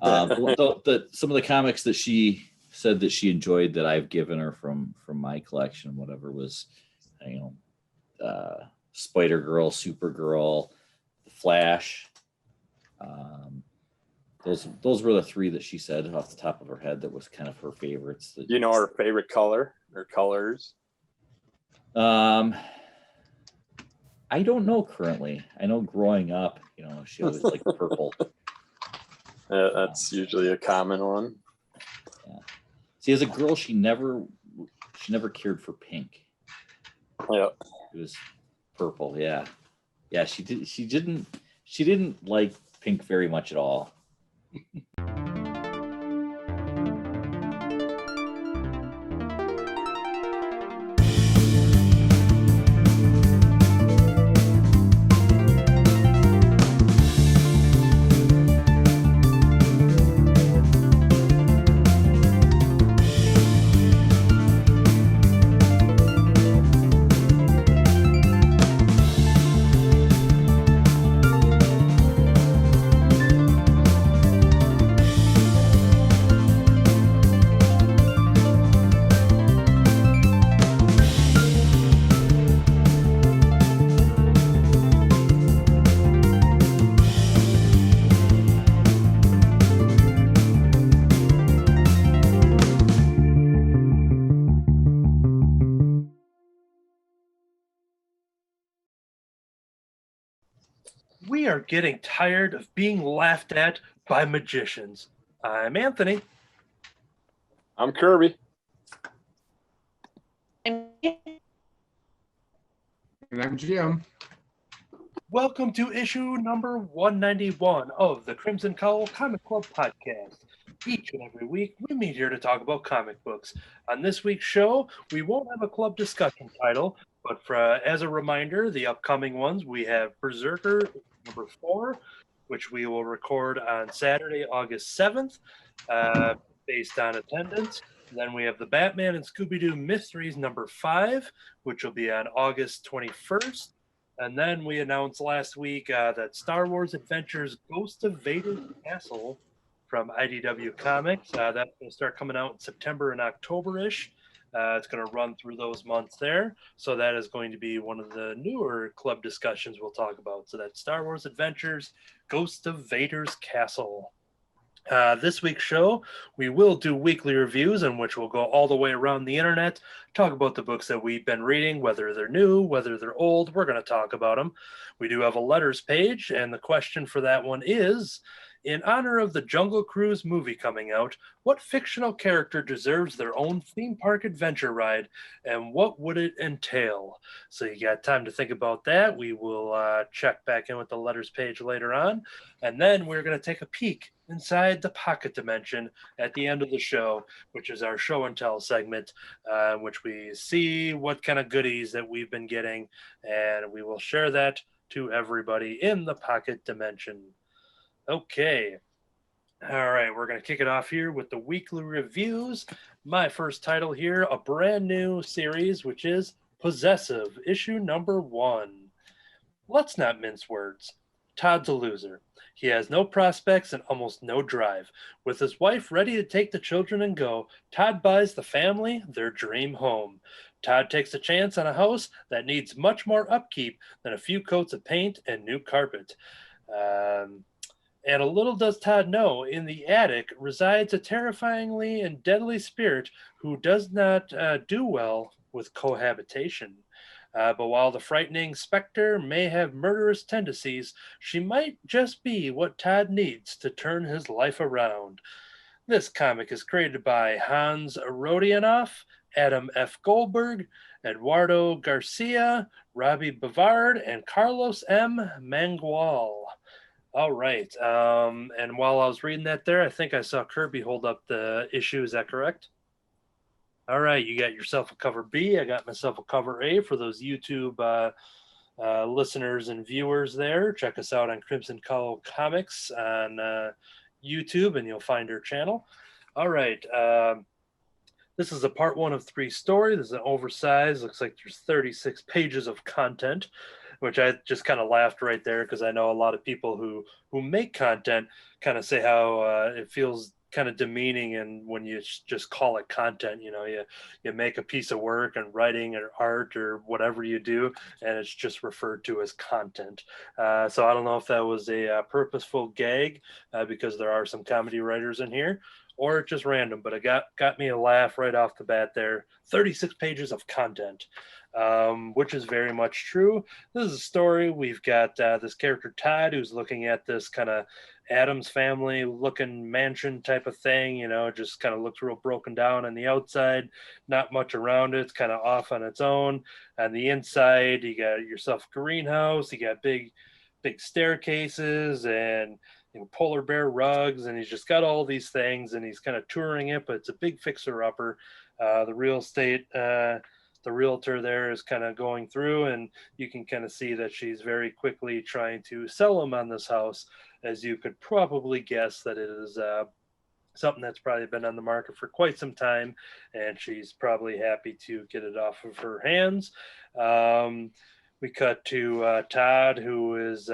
Some of the comics that she said that she enjoyed that I've given her from my collection, whatever, was, Spider Girl, Supergirl, The Flash. Those were the three that she said off the top of her head that was kind of her favorites. You know her favorite color or colors? I don't know currently. I know growing up, she always liked purple. That's usually a common one. Yeah. See, as a girl, she never cared for pink. Yeah. It was purple. Yeah. Yeah. She didn't like pink very much at all. We are getting tired of being laughed at by magicians. I'm Anthony. I'm Kirby. And I'm Jim. Welcome to issue number 191 of the Crimson Cowl Comic Club podcast. Each and every week, we meet here to talk about comic books. On this week's show, we won't have a club discussion title, but as a reminder, the upcoming ones, we have Berserker number 4, which we will record on Saturday, August 7th, based on attendance. Then we have the Batman and Scooby-Doo Mysteries number 5, which will be on August 21st. And then we announced last week that Star Wars Adventures Ghost of Vader's Castle from IDW Comics. That's going to start coming out in September and October-ish. It's going to run through those months there. So that is going to be one of the newer club discussions we'll talk about. So that's Star Wars Adventures Ghost of Vader's Castle. This week's show, we will do weekly reviews in which we'll go all the way around the internet, talk about the books that we've been reading, whether they're new, whether they're old. We're going to talk about them. We do have a letters page, and the question for that one is, in honor of the Jungle Cruise movie coming out, what fictional character deserves their own theme park adventure ride, and what would it entail? So you got time to think about that. We will check back in with the letters page later on, and then we're going to take a peek inside the pocket dimension at the end of the show, which is our show and tell segment, in which we see what kind of goodies that we've been getting, and we will share that to everybody in the pocket dimension. Okay. All right, we're going to kick it off here with the weekly reviews. My first title here, a brand new series, which is Possessive, issue number 1. Let's not mince words. Todd's a loser. He has no prospects and almost no drive. With his wife ready to take the children and go, Todd buys the family their dream home. Todd takes a chance on a house that needs much more upkeep than a few coats of paint and new carpet. And a little does Todd know, in the attic resides a terrifyingly and deadly spirit who does not do well with cohabitation. But while the frightening specter may have murderous tendencies, she might just be what Todd needs to turn his life around. This comic is created by Hans Rodionoff, Adam F. Goldberg, Eduardo Garcia, Robbie Bavard, and Carlos M. Mangual. All right. And while I was reading that there, I think I saw Kirby hold up the issue. Is that correct? All right. You got yourself a cover B. I got myself a cover A for those YouTube listeners and viewers there. Check us out on Crimson Cowl Comics on YouTube, and you'll find our channel. All right. This is a part 1 of 3 story. This is an oversized. Looks like there's 36 pages of content. which I just kind of laughed right there because I know a lot of people who make content kind of say how it feels kind of demeaning, and when you just call it content, you make a piece of work and writing or art or whatever you do, and it's just referred to as content. So I don't know if that was a purposeful gag because there are some comedy writers in here, or just random, but it got me a laugh right off the bat there. 36 pages of content, which is very much true. This is a story. We've got this character Todd who's looking at this kind of Adams family looking mansion type of thing, just kind of looks real broken down on the outside, not much around it. It's kind of off on its own. On the inside, you got yourself a greenhouse, you got big staircases and polar bear rugs, and he's just got all these things, and he's kind of touring it, but it's a big fixer upper. The real estate, the realtor there is kind of going through, and you can kind of see that she's very quickly trying to sell him on this house, as you could probably guess that it is something that's probably been on the market for quite some time, and she's probably happy to get it off of her hands. We cut to Todd, who is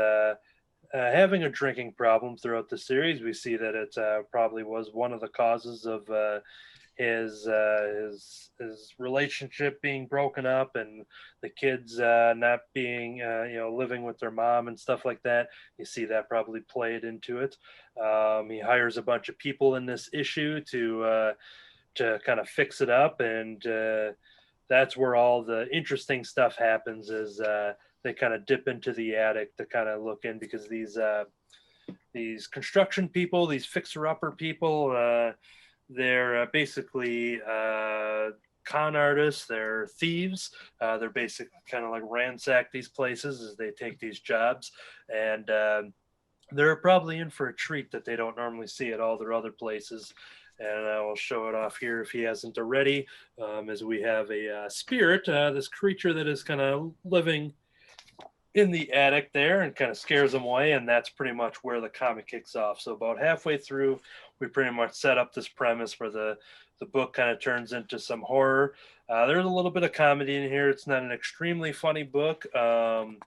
having a drinking problem throughout the series. We see that it probably was one of the causes of his relationship being broken up, and the kids not being living with their mom and stuff like that. You see that probably played into it. He hires a bunch of people in this issue to kind of fix it up, and that's where all the interesting stuff happens. Is they kind of dip into the attic to kind of look in, because these construction people, these fixer-upper people, they're basically con artists, they're thieves. They're basically kind of like ransack these places as they take these jobs, and they're probably in for a treat that they don't normally see at all their other places. And I will show it off here if he hasn't already, as we have a spirit, this creature that is kind of living in the attic there and kind of scares them away, and that's pretty much where the comic kicks off. So about halfway through, we pretty much set up this premise where the book kind of turns into some horror. There's a little bit of comedy in here. It's not an extremely funny book. Some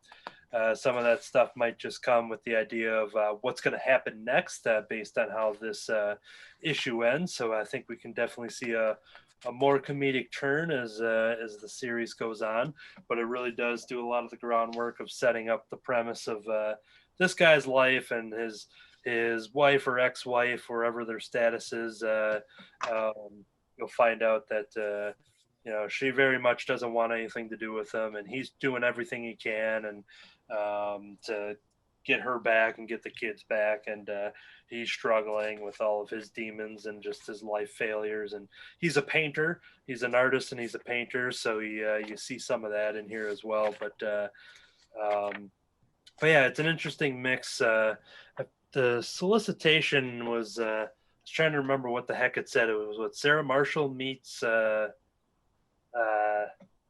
of that stuff might just come with the idea of what's going to happen next based on how this issue ends. So I think we can definitely see a more comedic turn as the series goes on, but it really does do a lot of the groundwork of setting up the premise of this guy's life and his wife or ex-wife, wherever their status is. You'll find out that she very much doesn't want anything to do with him, and he's doing everything he can and to get her back and get the kids back, and he's struggling with all of his demons and just his life failures. And he's a painter, he's an artist, and he's a painter, so you see some of that in here as well. But yeah, it's an interesting mix. The solicitation was I was trying to remember what the heck it said. It was what Sarah Marshall meets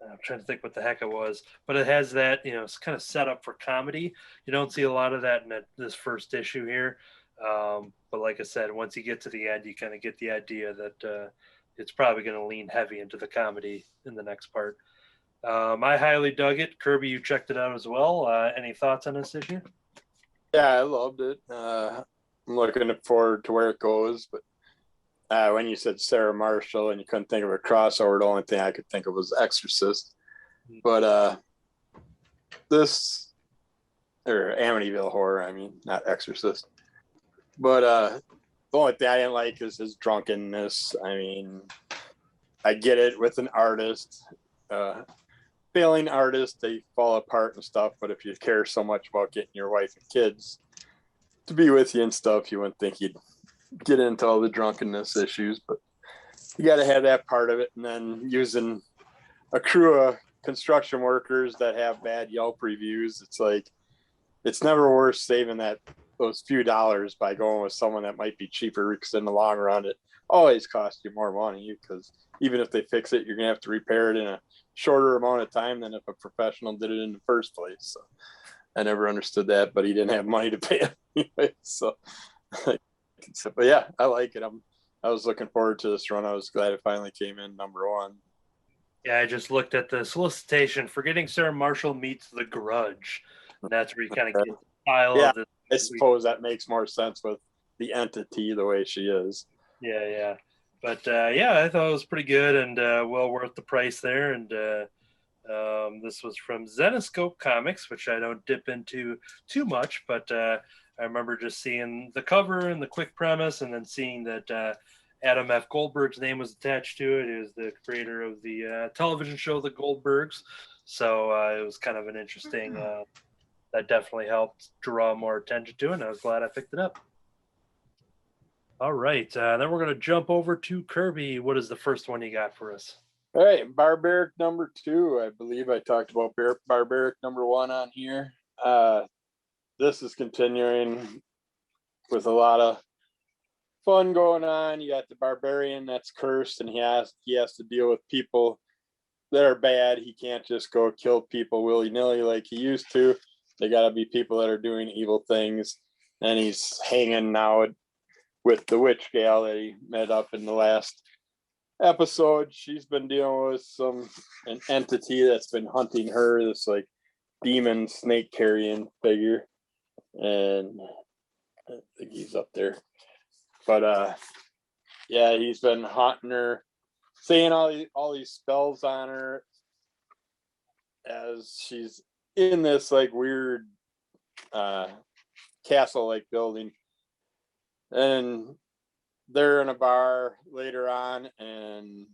I'm trying to think what the heck it was, but it has that, it's kind of set up for comedy. You don't see a lot of that in this first issue here. But like I said, once you get to the end, you kind of get the idea that it's probably going to lean heavy into the comedy in the next part. I highly dug it. Kirby, you checked it out as well. Any thoughts on this issue? Yeah, I loved it. I'm looking forward to where it goes, but when you said Sarah Marshall and you couldn't think of a crossover, the only thing I could think of was Exorcist. But this, or Amityville Horror, I mean, not Exorcist. But the only thing I didn't like is his drunkenness. I mean, I get it with an artist, failing artist, they fall apart and stuff. But if you care so much about getting your wife and kids to be with you and stuff, you wouldn't think you'd get into all the drunkenness issues. But you got to have that part of it. And then using a crew of construction workers that have bad Yelp reviews, it's like, it's never worth saving those few dollars by going with someone that might be cheaper, because in the long run it always costs you more money, because even if they fix it, you're gonna have to repair it in a shorter amount of time than if a professional did it in the first place. So I never understood that, but he didn't have money to pay it anyway. So but yeah, I like it. I was looking forward to this run. I was glad it finally came in number one. Yeah, I just looked at the solicitation. Forgetting Sarah Marshall meets The Grudge. And that's where you kind of get the style Yeah, of this. I suppose that makes more sense with the entity the way she is. Yeah. But yeah, I thought it was pretty good and well worth the price there. And this was from Zenoscope Comics, which I don't dip into too much, but I remember just seeing the cover and the quick premise, and then seeing that Adam F. Goldberg's name was attached to it. He was the creator of the television show The Goldbergs, so it was kind of an interesting. That definitely helped draw more attention to it, and I was glad I picked it up. All right, then we're going to jump over to Kirby. What is the first one you got for us? All right, Barbaric number 2. I believe I talked about Barbaric number 1 on here. This is continuing with a lot of fun going on. You got the barbarian that's cursed, and he has to deal with people that are bad. He can't just go kill people willy-nilly like he used to. They got to be people that are doing evil things. And he's hanging now with the witch gal that he met up in the last episode. She's been dealing with an entity that's been hunting her, this like demon snake carrying figure. And I think he's up there. But yeah, he's been haunting her, saying all these spells on her as she's in this like weird castle like building. And they're in a bar later on, and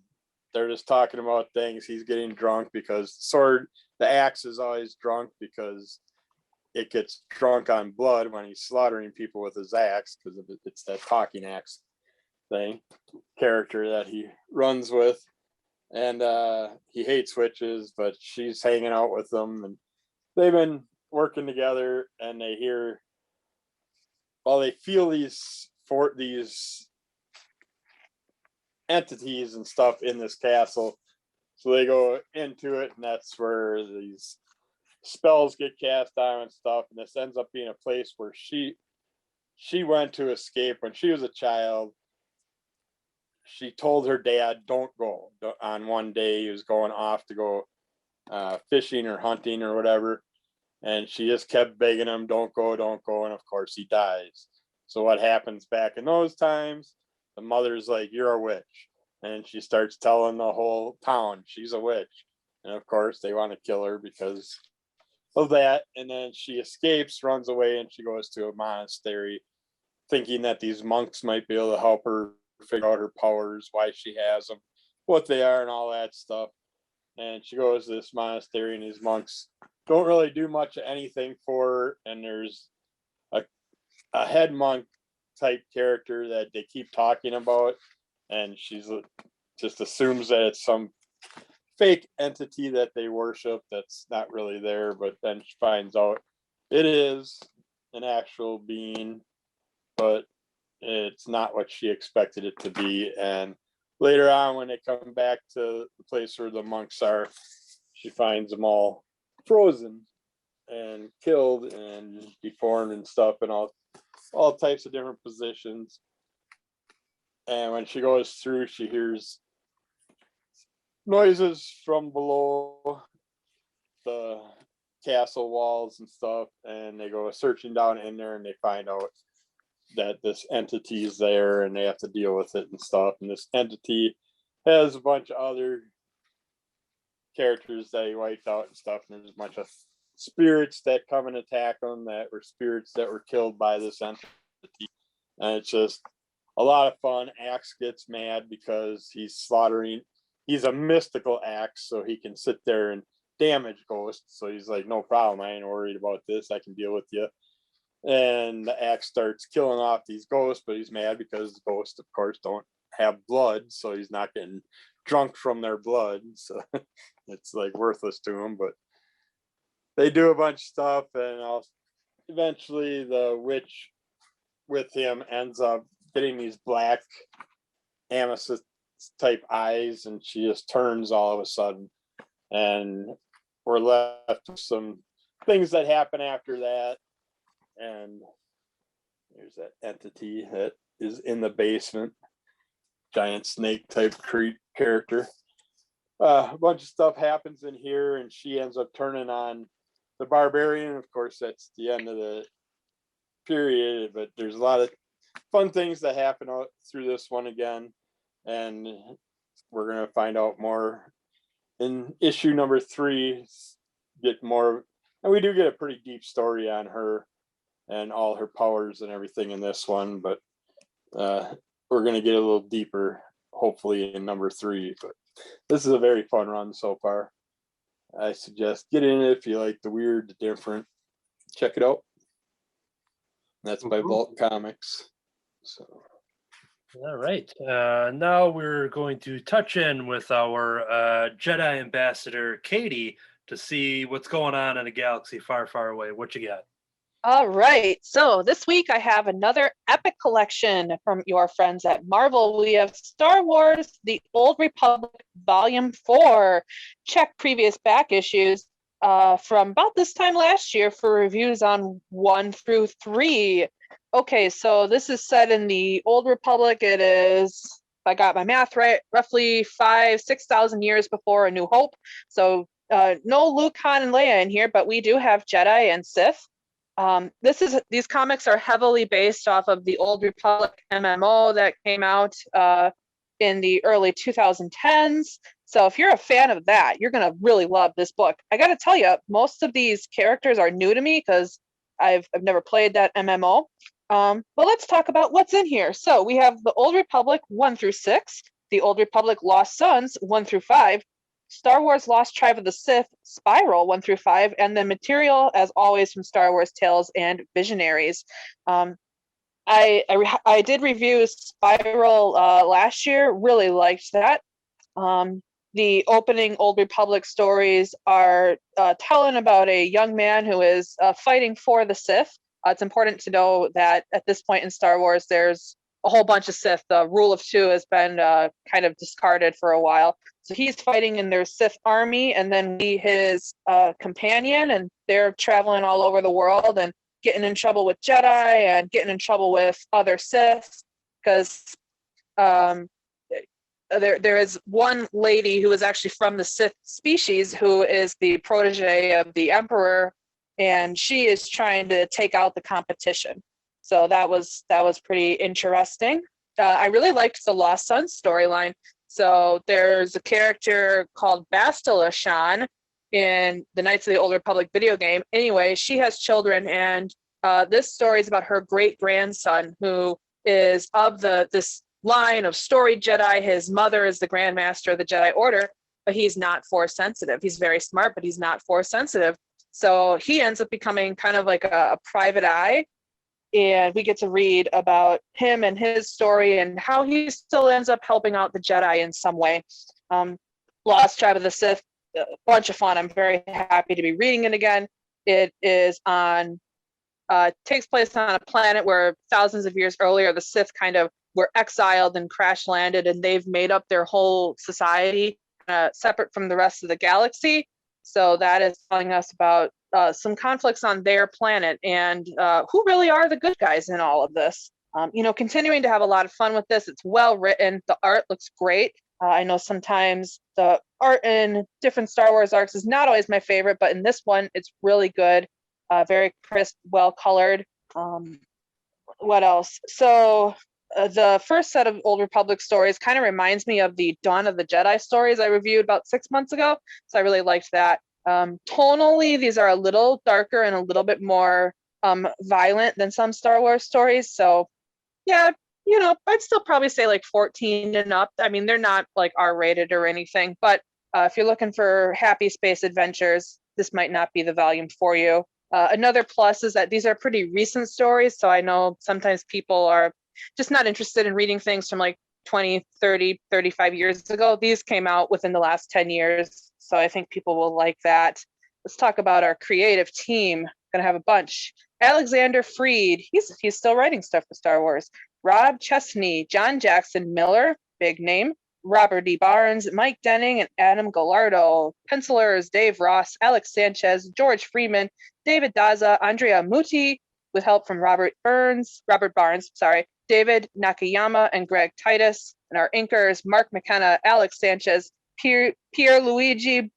they're just talking about things. He's getting drunk because the axe is always drunk because it gets drunk on blood when he's slaughtering people with his axe, because it's that talking axe thing character that he runs with. And he hates witches, but she's hanging out with them, and they've been working together. And they feel these entities and stuff in this castle. So they go into it, and that's where these spells get cast on and stuff. And this ends up being a place where she went to escape when she was a child. She told her dad, don't go. On one day, he was going off to go fishing or hunting or whatever. And she just kept begging him, don't go. And of course, he dies. So what happens back in those times? The mother's like, you're a witch. And she starts telling the whole town she's a witch. And of course, they want to kill her because of that. And then she escapes, runs away, and she goes to a monastery thinking that these monks might be able to help her figure out her powers, why she has them, what they are, and all that stuff. And she goes to this monastery, and these monks don't really do much of anything for her. And there's a head monk type character that they keep talking about, and she's just assumes that it's some fake entity that they worship that's not really there. But then she finds out it is an actual being, but it's not what she expected it to be. And later on, when they come back to the place where the monks are, she finds them all frozen and killed and deformed and stuff, and all types of different positions. And when she goes through, she hears noises from below the castle walls and stuff, and they go searching down in there, and they find out that this entity is there, and they have to deal with it and stuff. And this entity has a bunch of other characters that he wiped out and stuff, and there's a bunch of spirits that come and attack them that were spirits that were killed by this entity. And it's just a lot of fun. Axe gets mad because he's a mystical axe, so he can sit there and damage ghosts. So he's like, no problem, I ain't worried about this, I can deal with you. And the axe starts killing off these ghosts, but he's mad because ghosts, of course, don't have blood, so he's not getting drunk from their blood. So it's like worthless to him. But they do a bunch of stuff, and eventually the witch with him ends up getting these black amethyst type eyes, and she just turns all of a sudden. And we're left with some things that happen after that. And there's that entity that is in the basement, giant snake type character. a bunch of stuff happens in here, and she ends up turning on the barbarian. Of course, that's the end of the period, but there's a lot of fun things that happen through this one again, and we're gonna find out more in issue number 3. Get more, and we do get a pretty deep story on her and all her powers and everything in this one, but we're gonna get a little deeper hopefully in number 3. But this is a very fun run so far. I suggest get in it if you like the weird, the different. Check it out. That's by Vault Comics. So, all right. Now we're going to touch in with our Jedi ambassador, Katie, to see what's going on in a galaxy far, far away. What you got? All right. So this week I have another epic collection from your friends at Marvel. We have Star Wars, The Old Republic, Volume 4. Check previous back issues from about this time last year for reviews on 1 through 3. Okay, so this is set in the Old Republic. It is, if I got my math right, roughly 6,000 years before A New Hope. So no Luke, Han, and Leia in here, but we do have Jedi and Sith. These comics are heavily based off of the Old Republic MMO that came out in the early 2010s. So if you're a fan of that, you're going to really love this book. I got to tell you, most of these characters are new to me because I've never played that MMO. But let's talk about what's in here. So we have the Old Republic 1 through 6, the Old Republic Lost Sons 1 through 5, Star Wars Lost Tribe of the Sith Spiral 1 through 5, and the material, as always, from Star Wars Tales and Visionaries. I did review Spiral last year. Really liked that. The opening Old Republic stories are telling about a young man who is fighting for the Sith. It's important to know that at this point in Star Wars, there's a whole bunch of Sith. The rule of 2 has been kind of discarded for a while. So he's fighting in their Sith army, and then his companion, and they're traveling all over the world and getting in trouble with Jedi and getting in trouble with other Sith, because there is one lady who is actually from the Sith species who is the protege of the Emperor, and she is trying to take out the competition. So that was pretty interesting. I really liked the Lost Sons storyline. So there's a character called Bastila in the Knights of the Old Republic video game. Anyway, she has children, and this story is about her great-grandson, who is of this line of storied Jedi. His mother is the Grand Master of the Jedi Order, but he's not Force sensitive. He's very smart, but he's not Force sensitive. So he ends up becoming kind of like a private eye, and we get to read about him and his story and how he still ends up helping out the Jedi in some way. Lost Tribe of the Sith, a bunch of fun. I'm very happy to be reading it again. It is takes place on a planet where thousands of years earlier, the Sith kind of were exiled and crash landed, and they've made up their whole society separate from the rest of the galaxy. So that is telling us about some conflicts on their planet and who really are the good guys in all of this. Continuing to have a lot of fun with this. It's well written. The art looks great. I know sometimes the art in different Star Wars arcs is not always my favorite, but in this one, it's really good. Very crisp, well colored. What else? So the first set of Old Republic stories kind of reminds me of the Dawn of the Jedi stories I reviewed about 6 months ago. So I really liked that. Tonally, these are a little darker and a little bit more violent than some Star Wars stories. So yeah, I'd still probably say like 14 and up. I mean, they're not like R-rated or anything, but if you're looking for happy space adventures, this might not be the volume for you. Another plus is that these are pretty recent stories. So I know sometimes people are just not interested in reading things from like 20, 30, 35 years ago. These came out within the last 10 years. So I think people will like that. Let's talk about our creative team. Gonna have a bunch. Alexander Freed, he's still writing stuff for Star Wars. Rob Chesney, John Jackson Miller, big name. Robert D. Barnes, Mike Denning, and Adam Gallardo. Pencilers, Dave Ross, Alex Sanchez, George Freeman, David Daza, Andrea Muti, with help from Robert Barnes, David Nakayama, and Greg Titus. And our inkers, Mark McKenna, Alex Sanchez, Pierluigi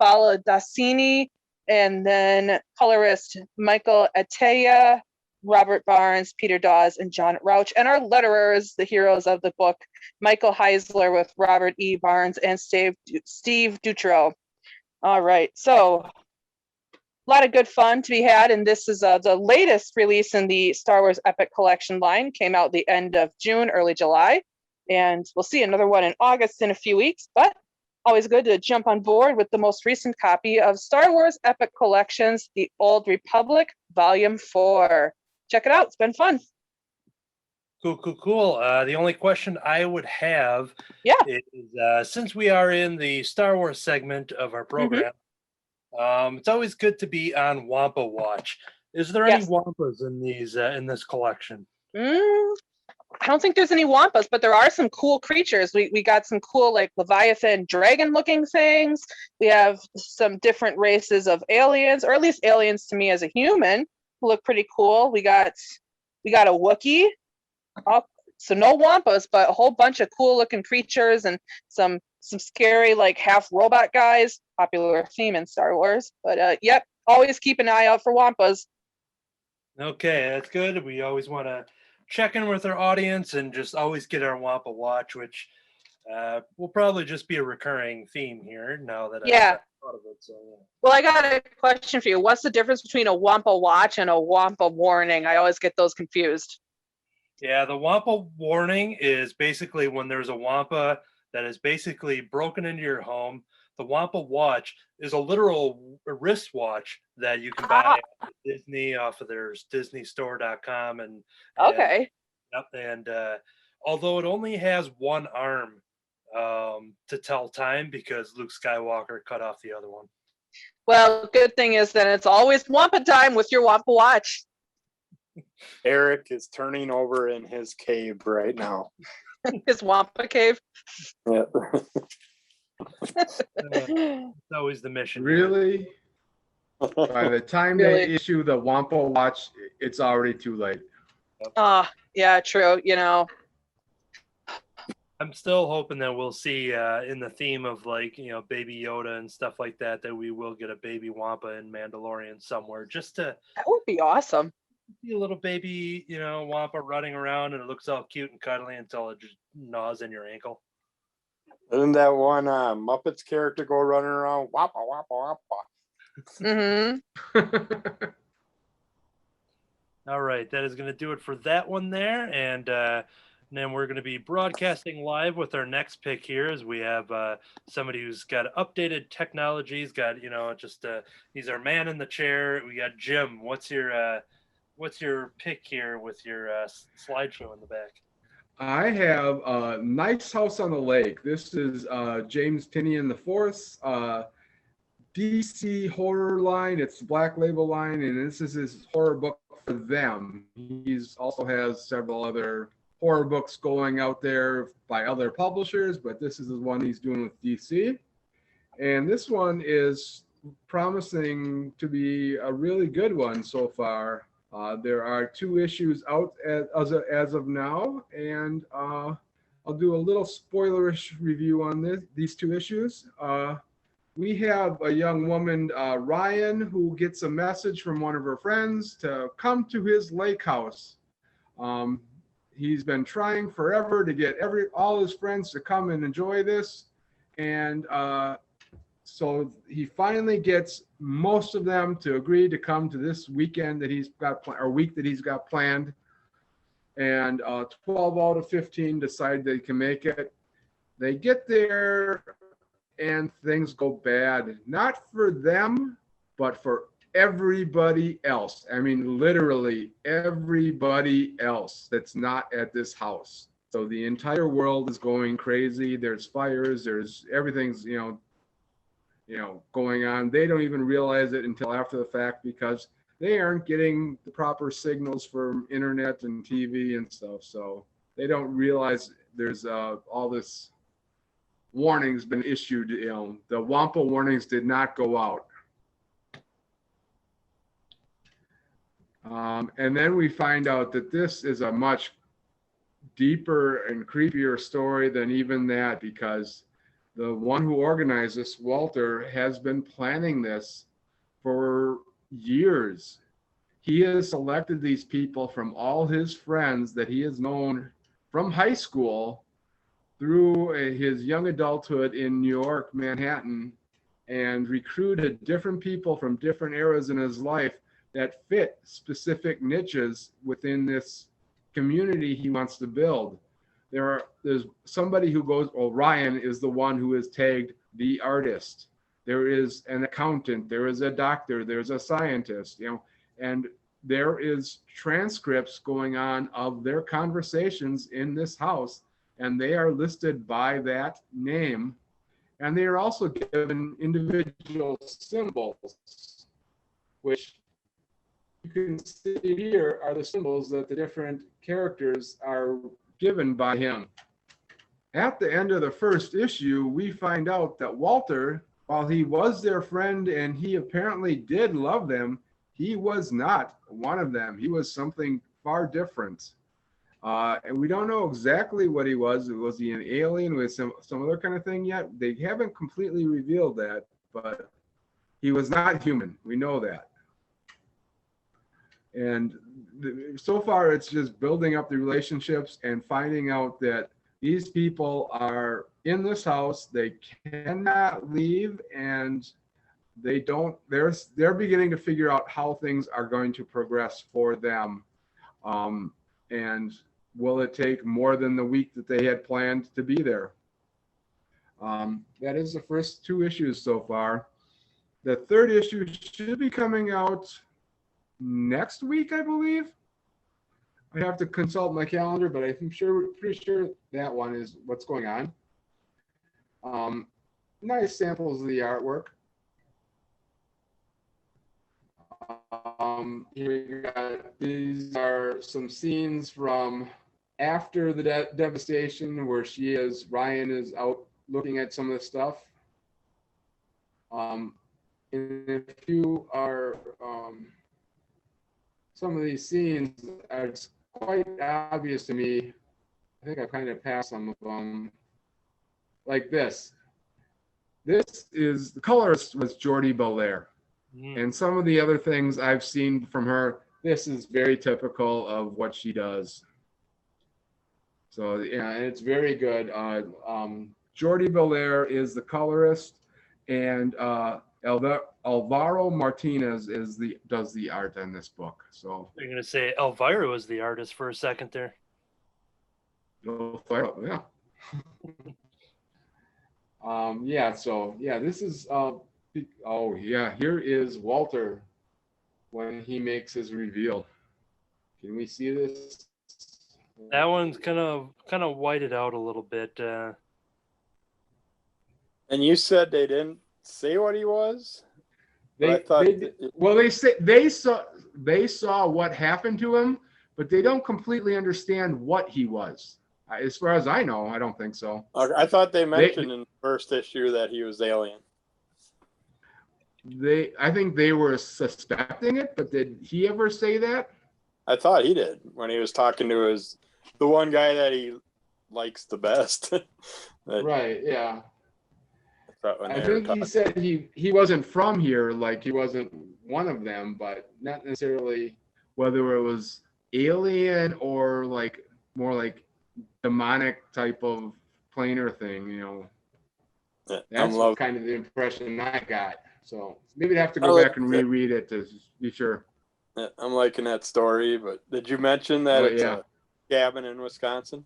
Baldassini, and then colorist Michael Attea, Robert Barnes, Peter Dawes, and John Rauch. And our letterers, the heroes of the book, Michael Heisler with Robert E. Barnes and Steve Dutro. All right, so a lot of good fun to be had, and this is the latest release in the Star Wars Epic Collection line. Came out the end of June, early July, and we'll see another one in August in a few weeks, but always good to jump on board with the most recent copy of Star Wars Epic Collections, The Old Republic, Volume 4. Check it out. It's been fun. Cool. The only question I would have is, since we are in the Star Wars segment of our program, it's always good to be on Wampa Watch. Is there any Wampas in these in this collection? I don't think there's any Wampas, but there are some cool creatures. We got some cool like Leviathan dragon looking things. We have some different races of aliens, or at least aliens to me as a human, who look pretty cool. We got a Wookiee. So no Wampas, but a whole bunch of cool looking creatures and some scary like half robot guys. Popular theme in Star Wars. But yep, always keep an eye out for Wampas. Okay, that's good. We always want to check in with our audience and just always get our Wampa Watch, which will probably just be a recurring theme here now that I've thought of it. So, yeah. Well, I got a question for you. What's the difference between a Wampa Watch and a Wampa Warning? I always get those confused. Yeah, the Wampa Warning is basically when there's a Wampa that is basically broken into your home. The Wampa Watch is a literal wristwatch that you can buy at Disney off of their DisneyStore.com. And although it only has one arm to tell time because Luke Skywalker cut off the other one. Well, good thing is that it's always Wampa time with your Wampa Watch. Eric is turning over in his cave right now. His Wampa cave. Yeah. It's always the mission. Really? By the time they issue the Wampa Watch, it's already too late. Yeah, true. You know, I'm still hoping that we'll see in the theme of like, you know, Baby Yoda and stuff like that, that we will get a baby Wampa in Mandalorian somewhere, just to that would be awesome. See a little baby, you know, Wampa running around and it looks all cute and cuddly until it just gnaws in your ankle. Isn't that one Muppets character go running around? Wampa, Wampa, Wampa. Mm-hmm. All right, that is going to do it for that one there. And then we're going to be broadcasting live with our next pick here as we have somebody who's got updated technology. He's got, you know, just he's our man in the chair. We got Jim. What's your pick here with your slideshow in the back? I have a Nice House on the Lake. This is James Tinian IV's DC horror line. It's the Black Label line, and this is his horror book for them. He's also has several other horror books going out there by other publishers, but this is the one he's doing with DC. And this one is promising to be a really good one so far. There are 2 issues out as of now, and I'll do a little spoilerish review on these 2 issues. We have a young woman, Ryan, who gets a message from one of her friends to come to his lake house. He's been trying forever to get all his friends to come and enjoy this, and so he finally gets most of them to agree to come to this weekend that he's got week that he's got planned. And 12 out of 15 decide they can make it. They get there and things go bad, not for them, but for everybody else. I mean, literally everybody else that's not at this house. So the entire world is going crazy. There's fires, there's everything's, going on. They don't even realize it until after the fact because they aren't getting the proper signals from internet and TV and stuff. So they don't realize there's all this warnings been issued. The Wampa warnings did not go out. And then we find out that this is a much deeper and creepier story than even that, because the one who organized this, Walter, has been planning this for years. He has selected these people from all his friends that he has known from high school through his young adulthood in New York, Manhattan, and recruited different people from different eras in his life that fit specific niches within this community he wants to build. There's somebody who goes, well, Ryan is the one who is tagged the artist. There is an accountant, there is a doctor, there's a scientist, and there is transcripts going on of their conversations in this house, and they are listed by that name. And they are also given individual symbols, which you can see here are the symbols that the different characters are given by him. At the end of the first issue, we find out that Walter, while he was their friend and he apparently did love them, he was not one of them. He was something far different. And we don't know exactly what he was. Was he an alien with some other kind of thing yet? They haven't completely revealed that, but he was not human. We know that. And so far, it's just building up the relationships and finding out that these people are in this house. They cannot leave, and they're beginning to figure out how things are going to progress for them. And will it take more than the week that they had planned to be there? That is the first 2 issues so far. The 3rd issue should be coming out next week, I believe. I have to consult my calendar, but I'm pretty sure that one is what's going on. Nice samples of the artwork. Here we got, these are some scenes from after the devastation where Ryan is out looking at some of the stuff. And a few are, some of these scenes are quite obvious to me. I think I kind of passed some of them. Like this. This is, the colorist was Jordi Belair. And some of the other things I've seen from her, this is very typical of what she does. So yeah, and it's very good. Jordi Belair is the colorist, and Alvaro Martinez does the art on this book. So You're going to say Elvira was the artist for a second there. yeah. This is here is Walter when he makes his reveal. Can we see this? That one's kind of whited out a little bit. And you said they didn't say what he was? They saw what happened to him, but they don't completely understand what he was. As far as I know, I don't think so. I thought they mentioned in the first issue that he was alien. I think they were suspecting it, but did he ever say that? I thought he did when he was talking to the one guy that he likes the best. Right, yeah. I think he said he wasn't from here, like he wasn't one of them, but not necessarily whether it was alien or like more like demonic type of planar thing, Yeah, That's kind of the impression I got. So maybe I'd have to go back and reread it to be sure. Yeah, I'm liking that story, but did you mention that it's a cabin in Wisconsin?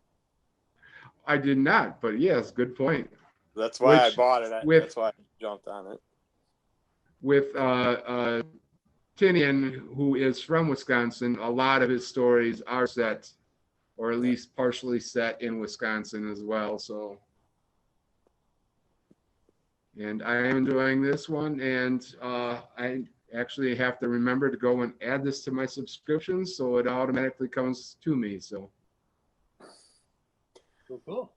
I did not, but yes, good point. That's why I bought it. That's why I jumped on it. With Tinian, who is from Wisconsin, a lot of his stories are set, or at least partially set in Wisconsin as well. So, and I am enjoying this one, and I actually have to remember to go and add this to my subscription, so it automatically comes to me. So, cool.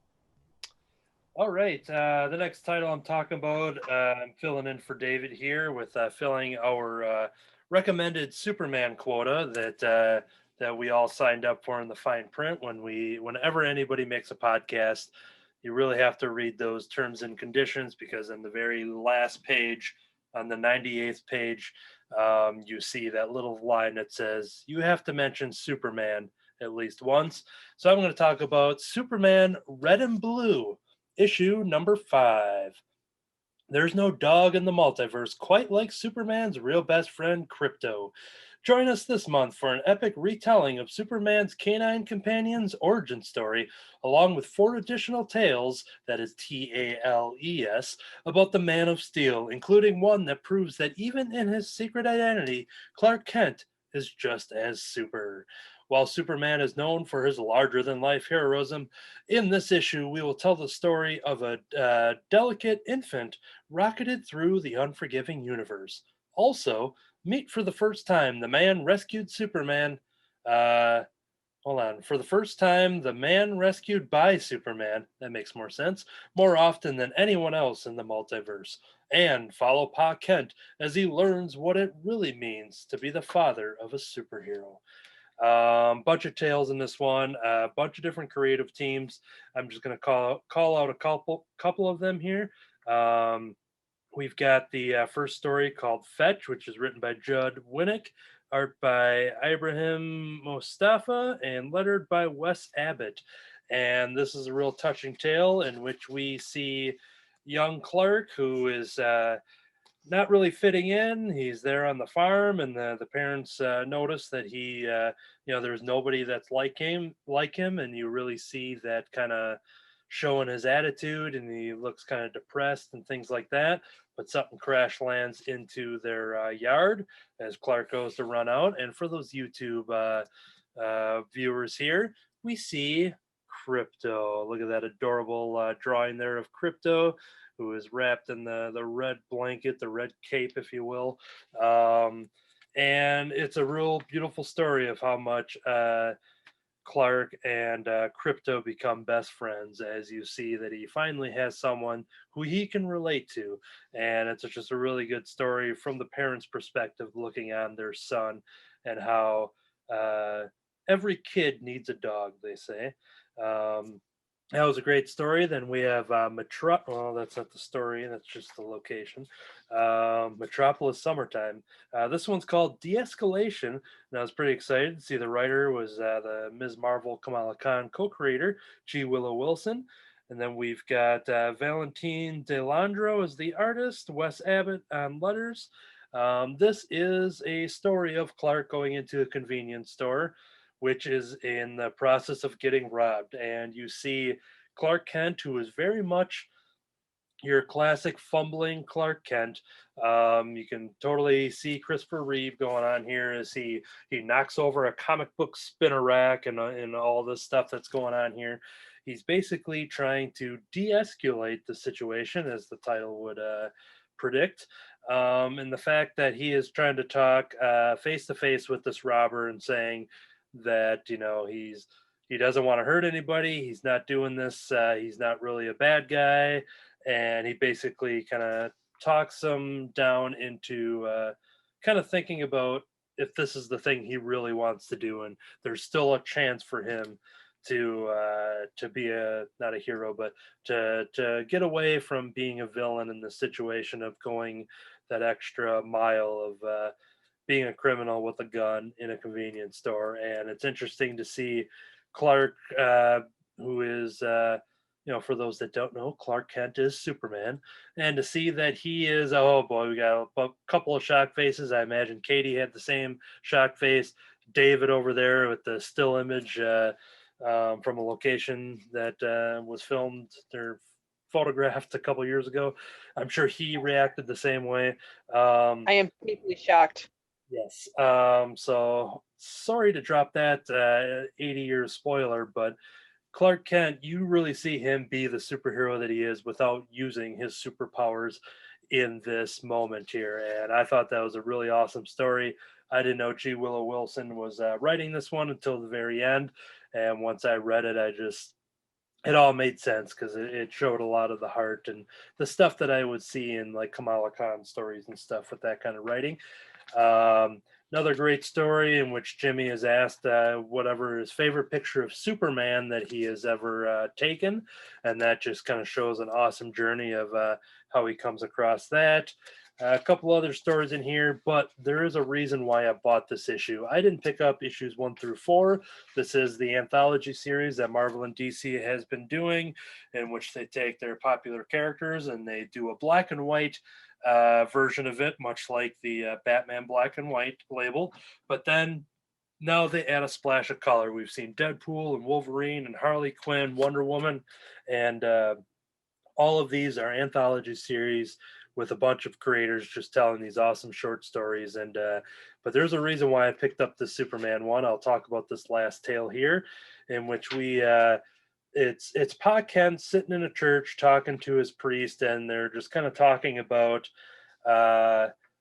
All right, the next title I'm talking about, I'm filling in for David here with filling our recommended Superman quota that we all signed up for in the fine print whenever anybody makes a podcast. you really have to read those terms and conditions, because in the very last page, on the 98th page, you see that little line that says you have to mention Superman at least once. So I'm going to talk about Superman Red and Blue, issue number 5. There's no dog in the multiverse quite like Superman's real best friend, Krypto. Join us this month for an epic retelling of Superman's canine companion's origin story, along with 4 additional tales, that is TALES, about the Man of Steel, including one that proves that even in his secret identity, Clark Kent is just as super. While Superman is known for his larger-than-life heroism, in this issue we will tell the story of a delicate infant rocketed through the unforgiving universe. Also, meet for the first time the man rescued Superman. For the first time, the man rescued by Superman. That makes more sense. More often than anyone else in the multiverse. And follow Pa Kent as he learns what it really means to be the father of a superhero. Bunch of tales in this one, a bunch of different creative teams. I'm just going to call out a couple of them here. We've got the first story called Fetch, which is written by Judd Winnick, art by Ibrahim Mostafa, and lettered by Wes Abbott. And this is a real touching tale in which we see young Clark, who is not really fitting in. He's there on the farm, and the parents notice that he, there's nobody that's like him, and you really see that kind of showing his attitude, and he looks kind of depressed and things like that. But something crash lands into their yard as Clark goes to run out. And for those YouTube viewers here, we see Krypto. Look at that adorable drawing there of Krypto, who is wrapped in the red blanket, the red cape, if you will. And it's a real beautiful story of how much Clark and Krypto become best friends, as you see that he finally has someone who he can relate to. And it's just a really good story from the parents' perspective, looking on their son, and how every kid needs a dog, they say. That was a great story. Then we have well, that's not the story, that's just the location. Metropolis Summertime. This one's called De-Escalation, and I was pretty excited to see the writer was the Ms. Marvel Kamala Khan co-creator, G. Willow Wilson. And then we've got Valentine Delandro as the artist, Wes Abbott on letters. This is a story of Clark going into a convenience store, which is in the process of getting robbed. And you see Clark Kent, who is very much your classic fumbling Clark Kent. You can totally see Christopher Reeve going on here as he knocks over a comic book spinner rack and all this stuff that's going on here. He's basically trying to de-escalate the situation, as the title would predict. And the fact that he is trying to talk face to face with this robber and saying that he doesn't want to hurt anybody, he's not doing this, he's not really a bad guy, and he basically kind of talks him down into kind of thinking about if this is the thing he really wants to do, and there's still a chance for him to be not a hero, but to get away from being a villain in the situation of going that extra mile of being a criminal with a gun in a convenience store. And it's interesting to see Clark, who is, for those that don't know, Clark Kent is Superman, and to see that he is, oh boy, we got a couple of shock faces. I imagine Katie had the same shock face. David over there with the still image from a location that was filmed or photographed a couple years ago. I'm sure he reacted the same way. I am deeply shocked. Yes. So sorry to drop that 80-year spoiler, but Clark Kent, you really see him be the superhero that he is without using his superpowers in this moment here. And I thought that was a really awesome story. I didn't know G. Willow Wilson was writing this one until the very end. And once I read it, it all made sense, because it showed a lot of the heart and the stuff that I would see in like Kamala Khan stories and stuff with that kind of writing. Another great story in which Jimmy is asked whatever his favorite picture of Superman that he has ever taken. And that just kind of shows an awesome journey of how he comes across that. A couple other stories in here, but there is a reason why I bought this issue. I didn't pick up issues 1 through 4. This is the anthology series that Marvel and DC has been doing, in which they take their popular characters and they do a black and white version of it, much like the Batman black and white label. But then now they add a splash of color. We've seen Deadpool and Wolverine and Harley Quinn, Wonder Woman, and all of these are anthology series with a bunch of creators just telling these awesome short stories. And but there's a reason why I picked up the Superman one. I'll talk about this last tale here, in which we it's Pa Kent sitting in a church talking to his priest, and they're just kind of talking about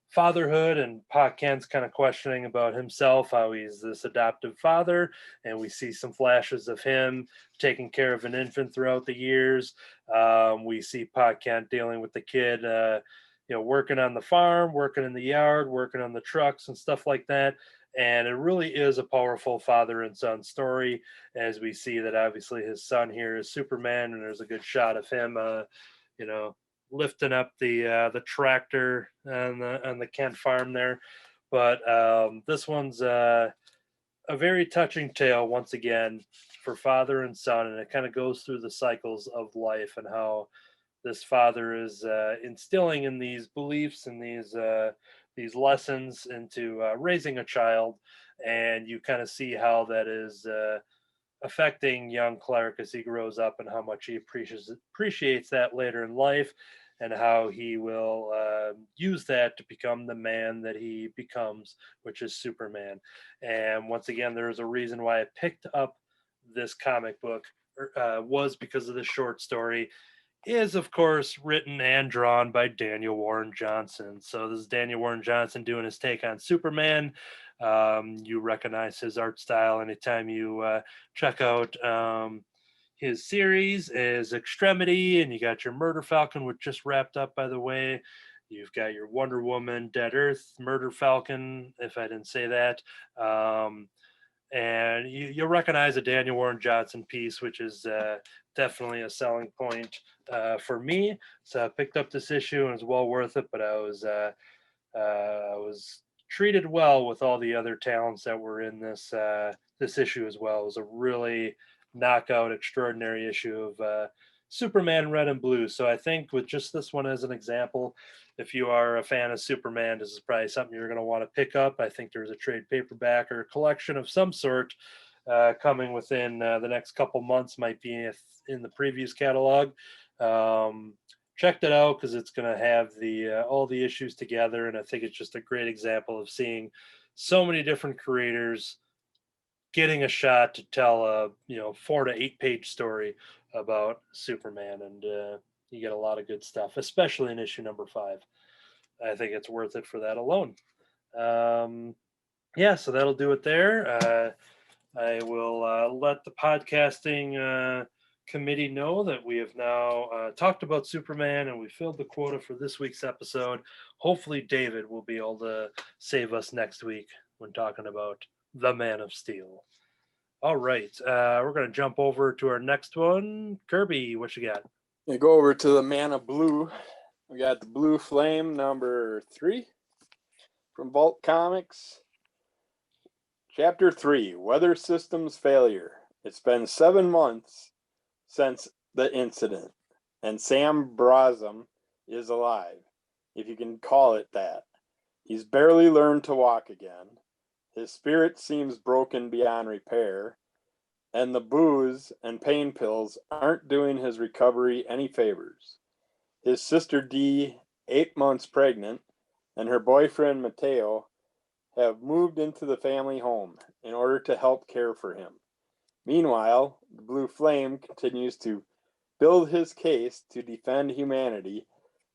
fatherhood, and Pa Kent's kind of questioning about himself, how he's this adoptive father, and we see some flashes of him taking care of an infant throughout the years. We see Pa Kent dealing with the kid, working on the farm, working in the yard, working on the trucks and stuff like that. And it really is a powerful father and son story, as we see that obviously his son here is Superman, and there's a good shot of him, lifting up the tractor on the Kent farm there. But this one's a very touching tale once again for father and son, and it kind of goes through the cycles of life and how this father is instilling in these beliefs and these lessons into raising a child, and you kind of see how that is affecting young Clark as he grows up, and how much he appreciates that later in life, and how he will use that to become the man that he becomes, which is Superman. And once again, there's a reason why I picked up this comic book, was because of the short story. Is of course written and drawn by Daniel Warren Johnson. So this is Daniel Warren Johnson doing his take on Superman. You recognize his art style anytime you check out his series is Extremity, and you got your Murder Falcon, which just wrapped up, by the way. You've got your Wonder Woman, Dead Earth, Murder Falcon, if I didn't say that. And you'll recognize a Daniel Warren Johnson piece, which is definitely a selling point for me. So I picked up this issue, and it's well worth it. But I was treated well with all the other talents that were in this issue as well. It was a really knockout, extraordinary issue of Superman Red and Blue. So I think with just this one as an example, if you are a fan of Superman, this is probably something you're going to want to pick up. I think there's a trade paperback or a collection of some sort coming within the next couple months, might be in the previous catalog. Checked it out because it's going to have all the issues together, and I think it's just a great example of seeing so many different creators getting a shot to tell a 4 to 8 page story about Superman, and you get a lot of good stuff, especially in issue number 5. I think it's worth it for that alone. So that'll do it there. I will let the podcasting committee know that we have now talked about Superman, and we filled the quota for this week's episode. Hopefully David will be able to save us next week when talking about the Man of Steel. All right, we're going to jump over to our next one. Kirby, what you got? We go over to the Man of Blue. We got the Blue Flame number 3 from Vault Comics. Chapter 3, Weather Systems Failure. It's been 7 months since the incident, and Sam Brosm is alive, if you can call it that. He's barely learned to walk again. His spirit seems broken beyond repair, and the booze and pain pills aren't doing his recovery any favors. His sister Dee, 8 months pregnant, and her boyfriend Mateo have moved into the family home in order to help care for him. Meanwhile, the Blue Flame continues to build his case to defend humanity,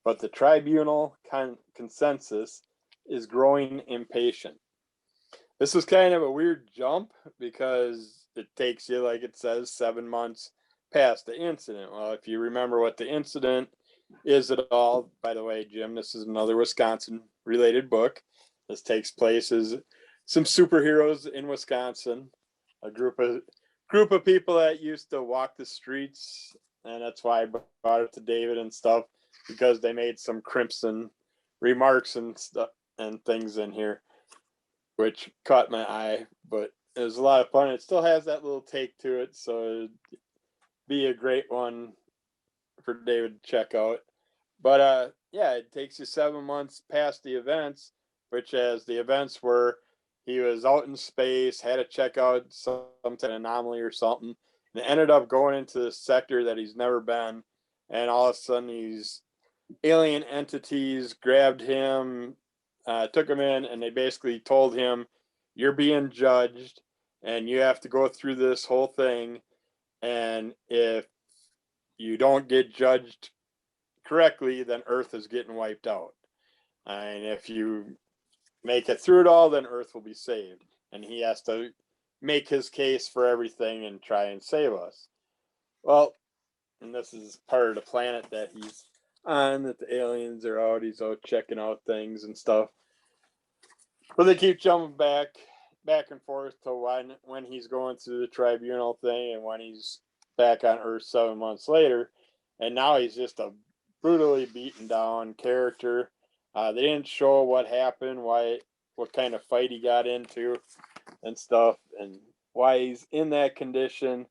but the tribunal consensus is growing impatient. This was kind of a weird jump because it takes you, like it says, 7 months past the incident. Well, if you remember what the incident is at all, by the way, Jim, this is another Wisconsin-related book. This takes place some superheroes in Wisconsin, a group of people that used to walk the streets, and that's why I brought it to David and stuff, because they made some crimson remarks and stuff and things in here, which caught my eye. But it was a lot of fun. It still has that little take to it, so it'd be a great one for David to check out. But yeah, it takes you 7 months past the events, which as the events were, he was out in space, had to check out some anomaly or something, and ended up going into this sector that he's never been. And all of a sudden, these alien entities grabbed him, took him in, and they basically told him, "You're being judged, and you have to go through this whole thing. And if you don't get judged correctly, then Earth is getting wiped out. And if you make it through it all, then Earth will be saved." And he has to make his case for everything and try and save us. Well, and this is part of the planet that he's on, that the aliens are out. He's out checking out things and stuff. But they keep jumping back and forth to when he's going through the tribunal thing and when he's back on Earth 7 months later. And now he's just a brutally beaten down character. They didn't show what happened, what kind of fight he got into and stuff, and why he's in that condition.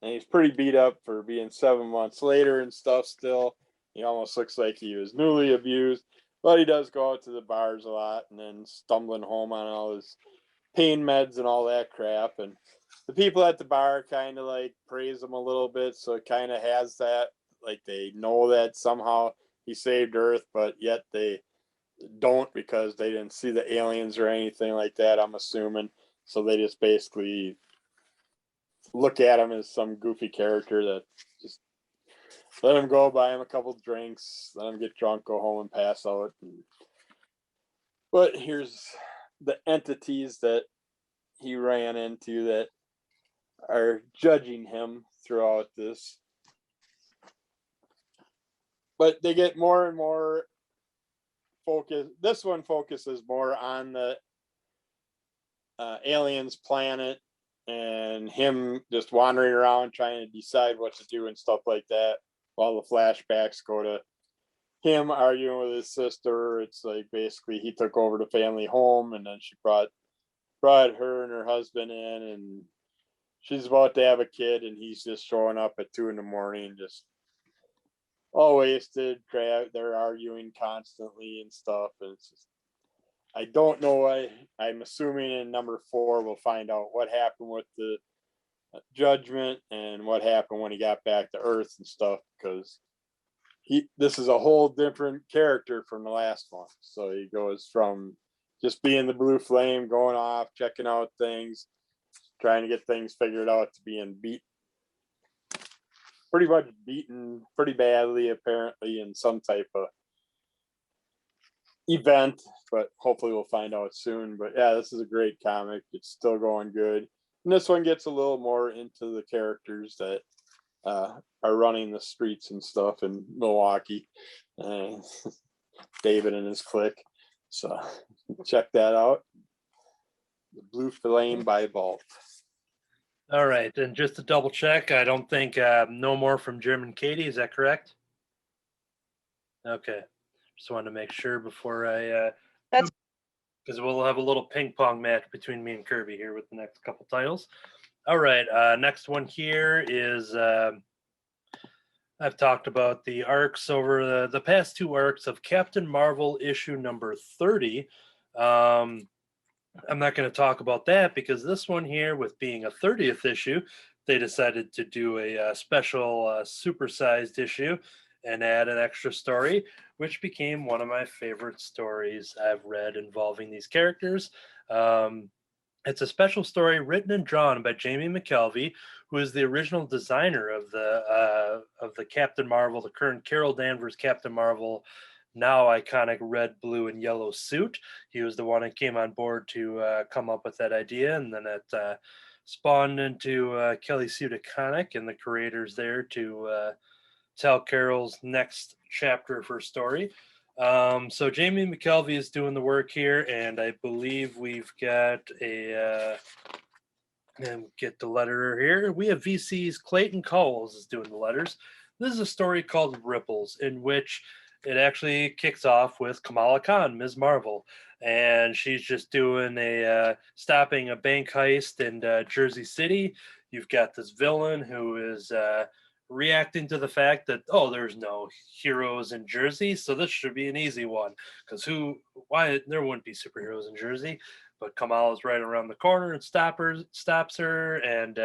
And he's pretty beat up for being 7 months later and stuff still. He almost looks like he was newly abused, but he does go out to the bars a lot and then stumbling home on all his pain meds and all that crap. And the people at the bar kind of like praise him a little bit, so it kind of has that, like they know that somehow he saved Earth, but yet they don't because they didn't see the aliens or anything like that, I'm assuming. So they just basically look at him as some goofy character that just let him go, buy him a couple drinks, let him get drunk, go home and pass out. But here's the entities that he ran into that are judging him throughout this. But they get more and more focus. This one focuses more on the aliens planet and him just wandering around trying to decide what to do and stuff like that, while the flashbacks go to him arguing with his sister. It's like basically he took over the family home, and then she brought her and her husband in, and she's about to have a kid, and he's just showing up at 2 a.m, just all wasted. They're arguing constantly and stuff, and it's just, I don't know why. I'm assuming in number 4 we'll find out what happened with the judgment and what happened when he got back to Earth and stuff, because this is a whole different character from the last one. So he goes from just being the blue flame, going off, checking out things, trying to get things figured out, to being pretty much beaten pretty badly, apparently, in some type of event, but hopefully we'll find out soon. But yeah, this is a great comic. It's still going good. And this one gets a little more into the characters that are running the streets and stuff in Milwaukee. David and his clique. So check that out. The Blue Flame by Vault. All right, and just to double check, I don't think no more from German Katie. Is that correct? Okay, just wanted to make sure before I. That's because we'll have a little ping pong match between me and Kirby here with the next couple titles. All right, next one here is I've talked about the arcs over the past 2 arcs of Captain Marvel issue number 30. I'm not going to talk about that because this one here, with being a 30th issue, they decided to do a special supersized issue and add an extra story, which became one of my favorite stories I've read involving these characters. It's a special story written and drawn by Jamie McKelvey, who is the original designer of the Captain Marvel, the current Carol Danvers Captain Marvel, now iconic red, blue, and yellow suit. He was the one that came on board to come up with that idea, and then it spawned into Kelly Sue DeConnick and the creators there to tell Carol's next chapter of her story. So Jamie McKelvey is doing the work here, and I believe we've got a and get the letterer here. We have VC's Clayton Cowles is doing the letters. This is a story called Ripples, in which it actually kicks off with Kamala Khan, Ms. Marvel, and she's just doing a stopping a bank heist in Jersey City. You've got this villain who is reacting to the fact that, oh, there's no heroes in Jersey, so this should be an easy one, because why there wouldn't be superheroes in Jersey. But Kamala's right around the corner and stops her, and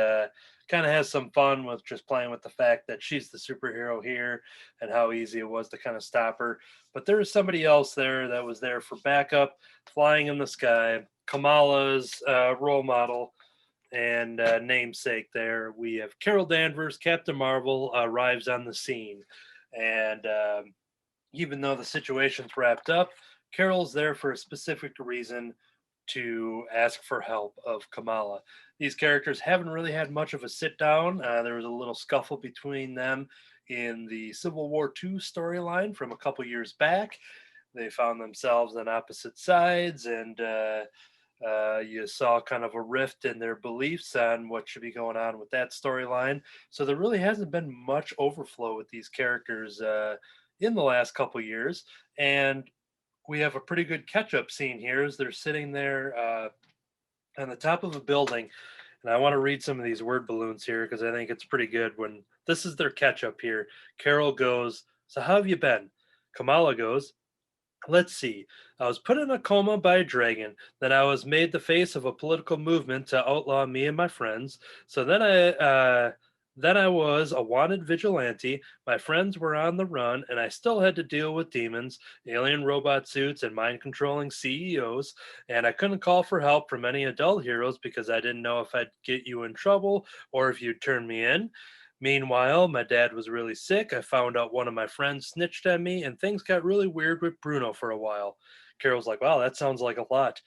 kind of has some fun with just playing with the fact that she's the superhero here and how easy it was to kind of stop her. But there was somebody else there that was there for backup, flying in the sky. Kamala's role model and namesake there. We have Carol Danvers, Captain Marvel, arrives on the scene. And even though the situation's wrapped up, Carol's there for a specific reason, to ask for help of Kamala. These characters haven't really had much of a sit down. There was a little scuffle between them in the Civil War II storyline from a couple years back. They found themselves on opposite sides, and you saw kind of a rift in their beliefs on what should be going on with that storyline. So there really hasn't been much overflow with these characters in the last couple years. And we have a pretty good catch-up scene here as they're sitting there on the top of a building. And I want to read some of these word balloons here because I think it's pretty good. When this is their catch-up here, Carol goes, "So how have you been?" Kamala goes, "Let's see. I was put in a coma by a dragon. Then I was made the face of a political movement to outlaw me and my friends. So then I was a wanted vigilante. My friends were on the run, and I still had to deal with demons, alien robot suits, and mind controlling CEOs. And I couldn't call for help from any adult heroes because I didn't know if I'd get you in trouble or if you'd turn me in. Meanwhile, my dad was really sick. I found out one of my friends snitched on me, and things got really weird with Bruno for a while." Carol's like, "Wow, that sounds like a lot."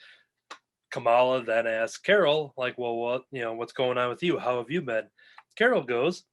Kamala then asks Carol, like, "Well, what's going on with you? How have you been?" Carol goes,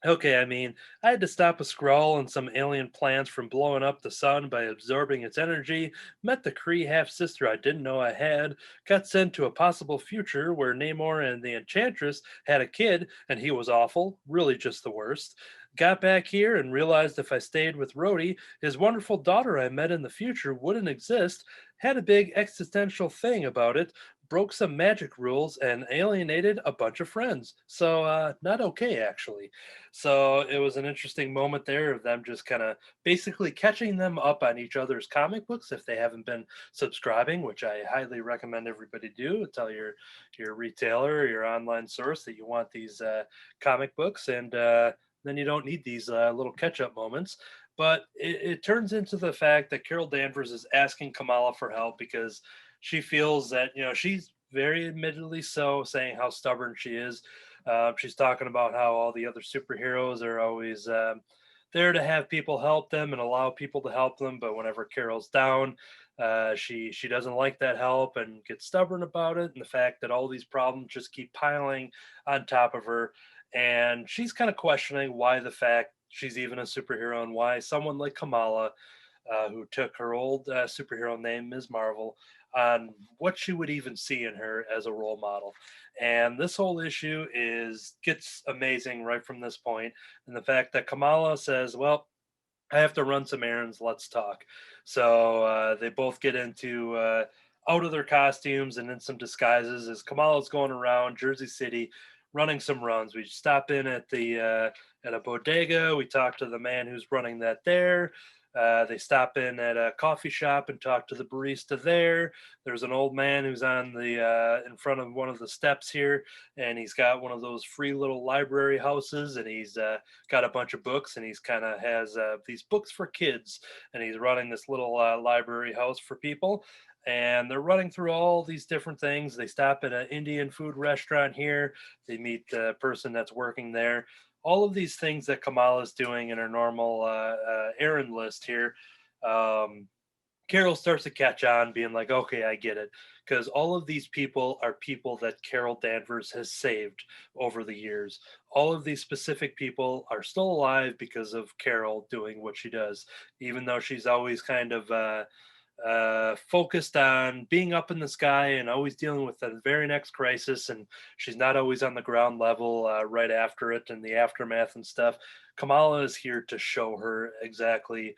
"Okay, I mean, I had to stop a Skrull and some alien plants from blowing up the sun by absorbing its energy, met the Kree half-sister I didn't know I had, got sent to a possible future where Namor and the Enchantress had a kid, and he was awful, really just the worst. Got back here and realized if I stayed with Rhodey, his wonderful daughter I met in the future wouldn't exist, had a big existential thing about it, broke some magic rules, and alienated a bunch of friends. So, not okay, actually." So it was an interesting moment there of them just kind of basically catching them up on each other's comic books if they haven't been subscribing, which I highly recommend everybody do. Tell your retailer or your online source that you want these comic books, and then you don't need these little catch-up moments. But it turns into the fact that Carol Danvers is asking Kamala for help because she feels that, she's very admittedly so saying how stubborn she is. She's talking about how all the other superheroes are always there to have people help them and allow people to help them, but whenever Carol's down, she doesn't like that help and gets stubborn about it, and the fact that all these problems just keep piling on top of her. And she's kind of questioning why the fact she's even a superhero and why someone like Kamala, who took her old superhero name, Ms. Marvel, on what she would even see in her as a role model. And this whole issue gets amazing right from this point. And the fact that Kamala says, "Well, I have to run some errands. Let's talk." So they both get into out of their costumes and in some disguises as Kamala's going around Jersey City running some runs. We stop in at a bodega. We talk to the man who's running that there. They stop in at a coffee shop and talk to the barista there. There's an old man who's on the in front of one of the steps here, and he's got one of those free little library houses, and he's got a bunch of books, and he's kind of has these books for kids, and he's running this little library house for people. And they're running through all these different things. They stop at an Indian food restaurant here. They meet the person that's working there. All of these things that Kamala's doing in her normal errand list here, Carol starts to catch on, being like, "Okay, I get it." Because all of these people are people that Carol Danvers has saved over the years. all of these specific people are still alive because of Carol doing what she does, even though she's always kind of focused on being up in the sky and always dealing with the very next crisis, and she's not always on the ground level right after it and the aftermath and stuff. Kamala is here to show her exactly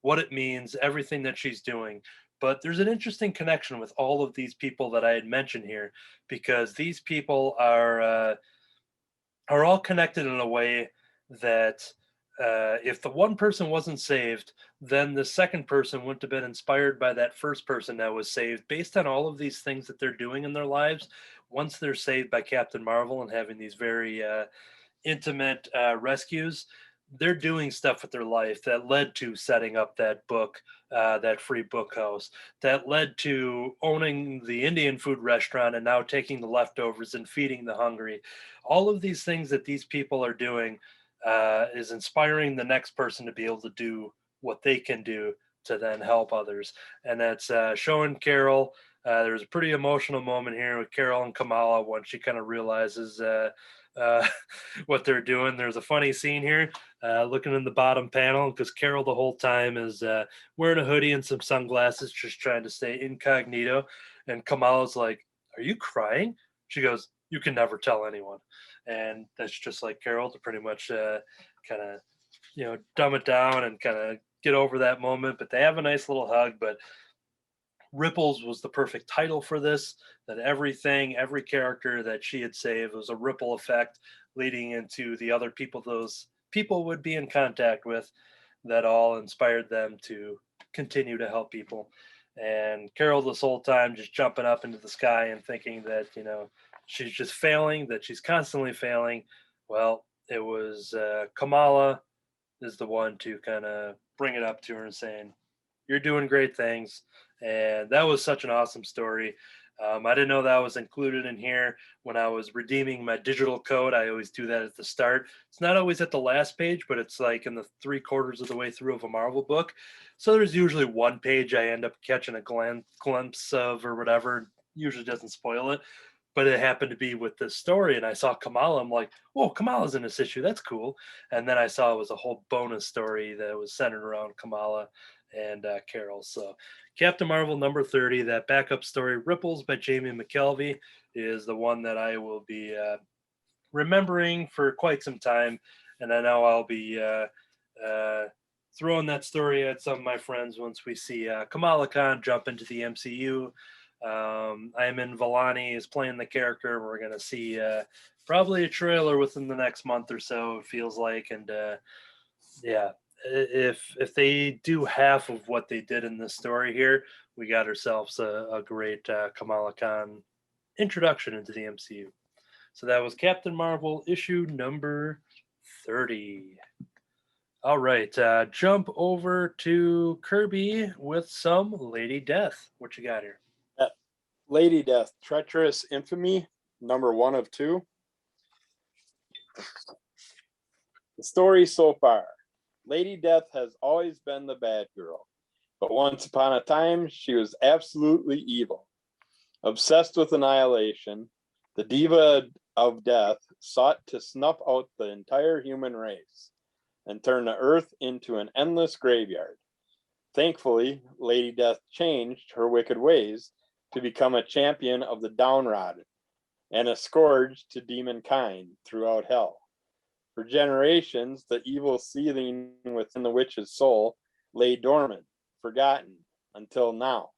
what it means, everything that she's doing. But there's an interesting connection with all of these people that I had mentioned here, because these people are all connected in a way that if the one person wasn't saved, then the second person wouldn't have been inspired by that first person that was saved, based on all of these things that they're doing in their lives. Once they're saved by Captain Marvel and having these very intimate rescues, they're doing stuff with their life that led to setting up that book, that free book house, that led to owning the Indian food restaurant and now taking the leftovers and feeding the hungry. All of these things that these people are doing is inspiring the next person to be able to do what they can do to then help others. And that's showing Carol. There's a pretty emotional moment here with Carol and Kamala when she kind of realizes what they're doing. There's a funny scene here, looking in the bottom panel, because Carol the whole time is wearing a hoodie and some sunglasses, just trying to stay incognito. And Kamala's like, "Are you crying?" She goes, "You can never tell anyone." And that's just like Carol, to pretty much kind of, dumb it down and kind of get over that moment. But they have a nice little hug. But Ripples was the perfect title for this, that every character that she had saved was a ripple effect leading into the other people those people would be in contact with, that all inspired them to continue to help people. And Carol this whole time just jumping up into the sky and thinking that, she's just failing, that she's constantly failing. Well, it was Kamala is the one to kind of bring it up to her and saying, "You're doing great things." And that was such an awesome story. I didn't know that was included in here. When I was redeeming my digital code, I always do that at the start. It's not always at the last page, but it's like in the 3/4 of the way through of a Marvel book. So there's usually one page I end up catching a glimpse of or whatever. Usually doesn't spoil it. But it happened to be with this story, and I saw Kamala. I'm like, "Whoa, Kamala's in this issue. That's cool." And then I saw it was a whole bonus story that was centered around Kamala and Carol. So Captain Marvel number 30, that backup story, Ripples by Jamie McKelvey, is the one that I will be remembering for quite some time. And I know I'll be throwing that story at some of my friends once we see Kamala Khan jump into the MCU. Ayman Vellani is playing the character. We're going to see probably a trailer within the next month or so, it feels like. And yeah, if they do half of what they did in this story here, we got ourselves a great Kamala Khan introduction into the MCU. So that was Captain Marvel issue number 30. All right, jump over to Kirby with some Lady Death. What you got here? Lady Death, Treacherous, Infamy, number 1 of 2. The story so far. Lady Death has always been the bad girl, but once upon a time, she was absolutely evil. Obsessed with annihilation, the diva of death sought to snuff out the entire human race and turn the earth into an endless graveyard. Thankfully, Lady Death changed her wicked ways to become a champion of the downrod and a scourge to demon kind throughout hell. For generations, the evil seething within the witch's soul lay dormant, forgotten, until now.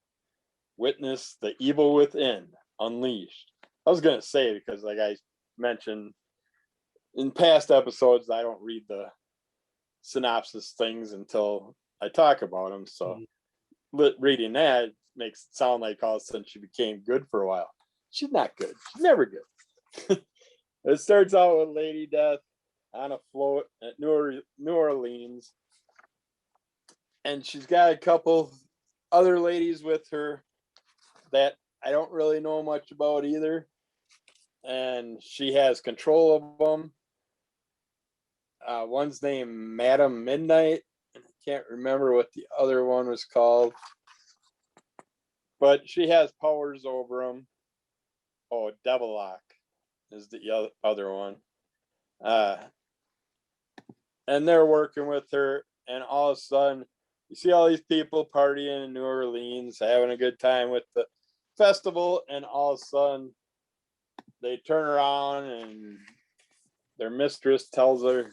Witness the evil within, unleashed. I was going to say, because like I mentioned in past episodes, I don't read the synopsis things until I talk about them. So reading that makes it sound like all of a sudden she became good for a while. She's not good. She's never good. It starts out with Lady Death on a float at New Orleans. And she's got a couple other ladies with her that I don't really know much about either. And she has control of them. One's named Madam Midnight. I can't remember what the other one was called. But she has powers over them. Oh, Devilock is the other one. And they're working with her, and all of a sudden you see all these people partying in New Orleans, having a good time with the festival, and all of a sudden they turn around and their mistress tells her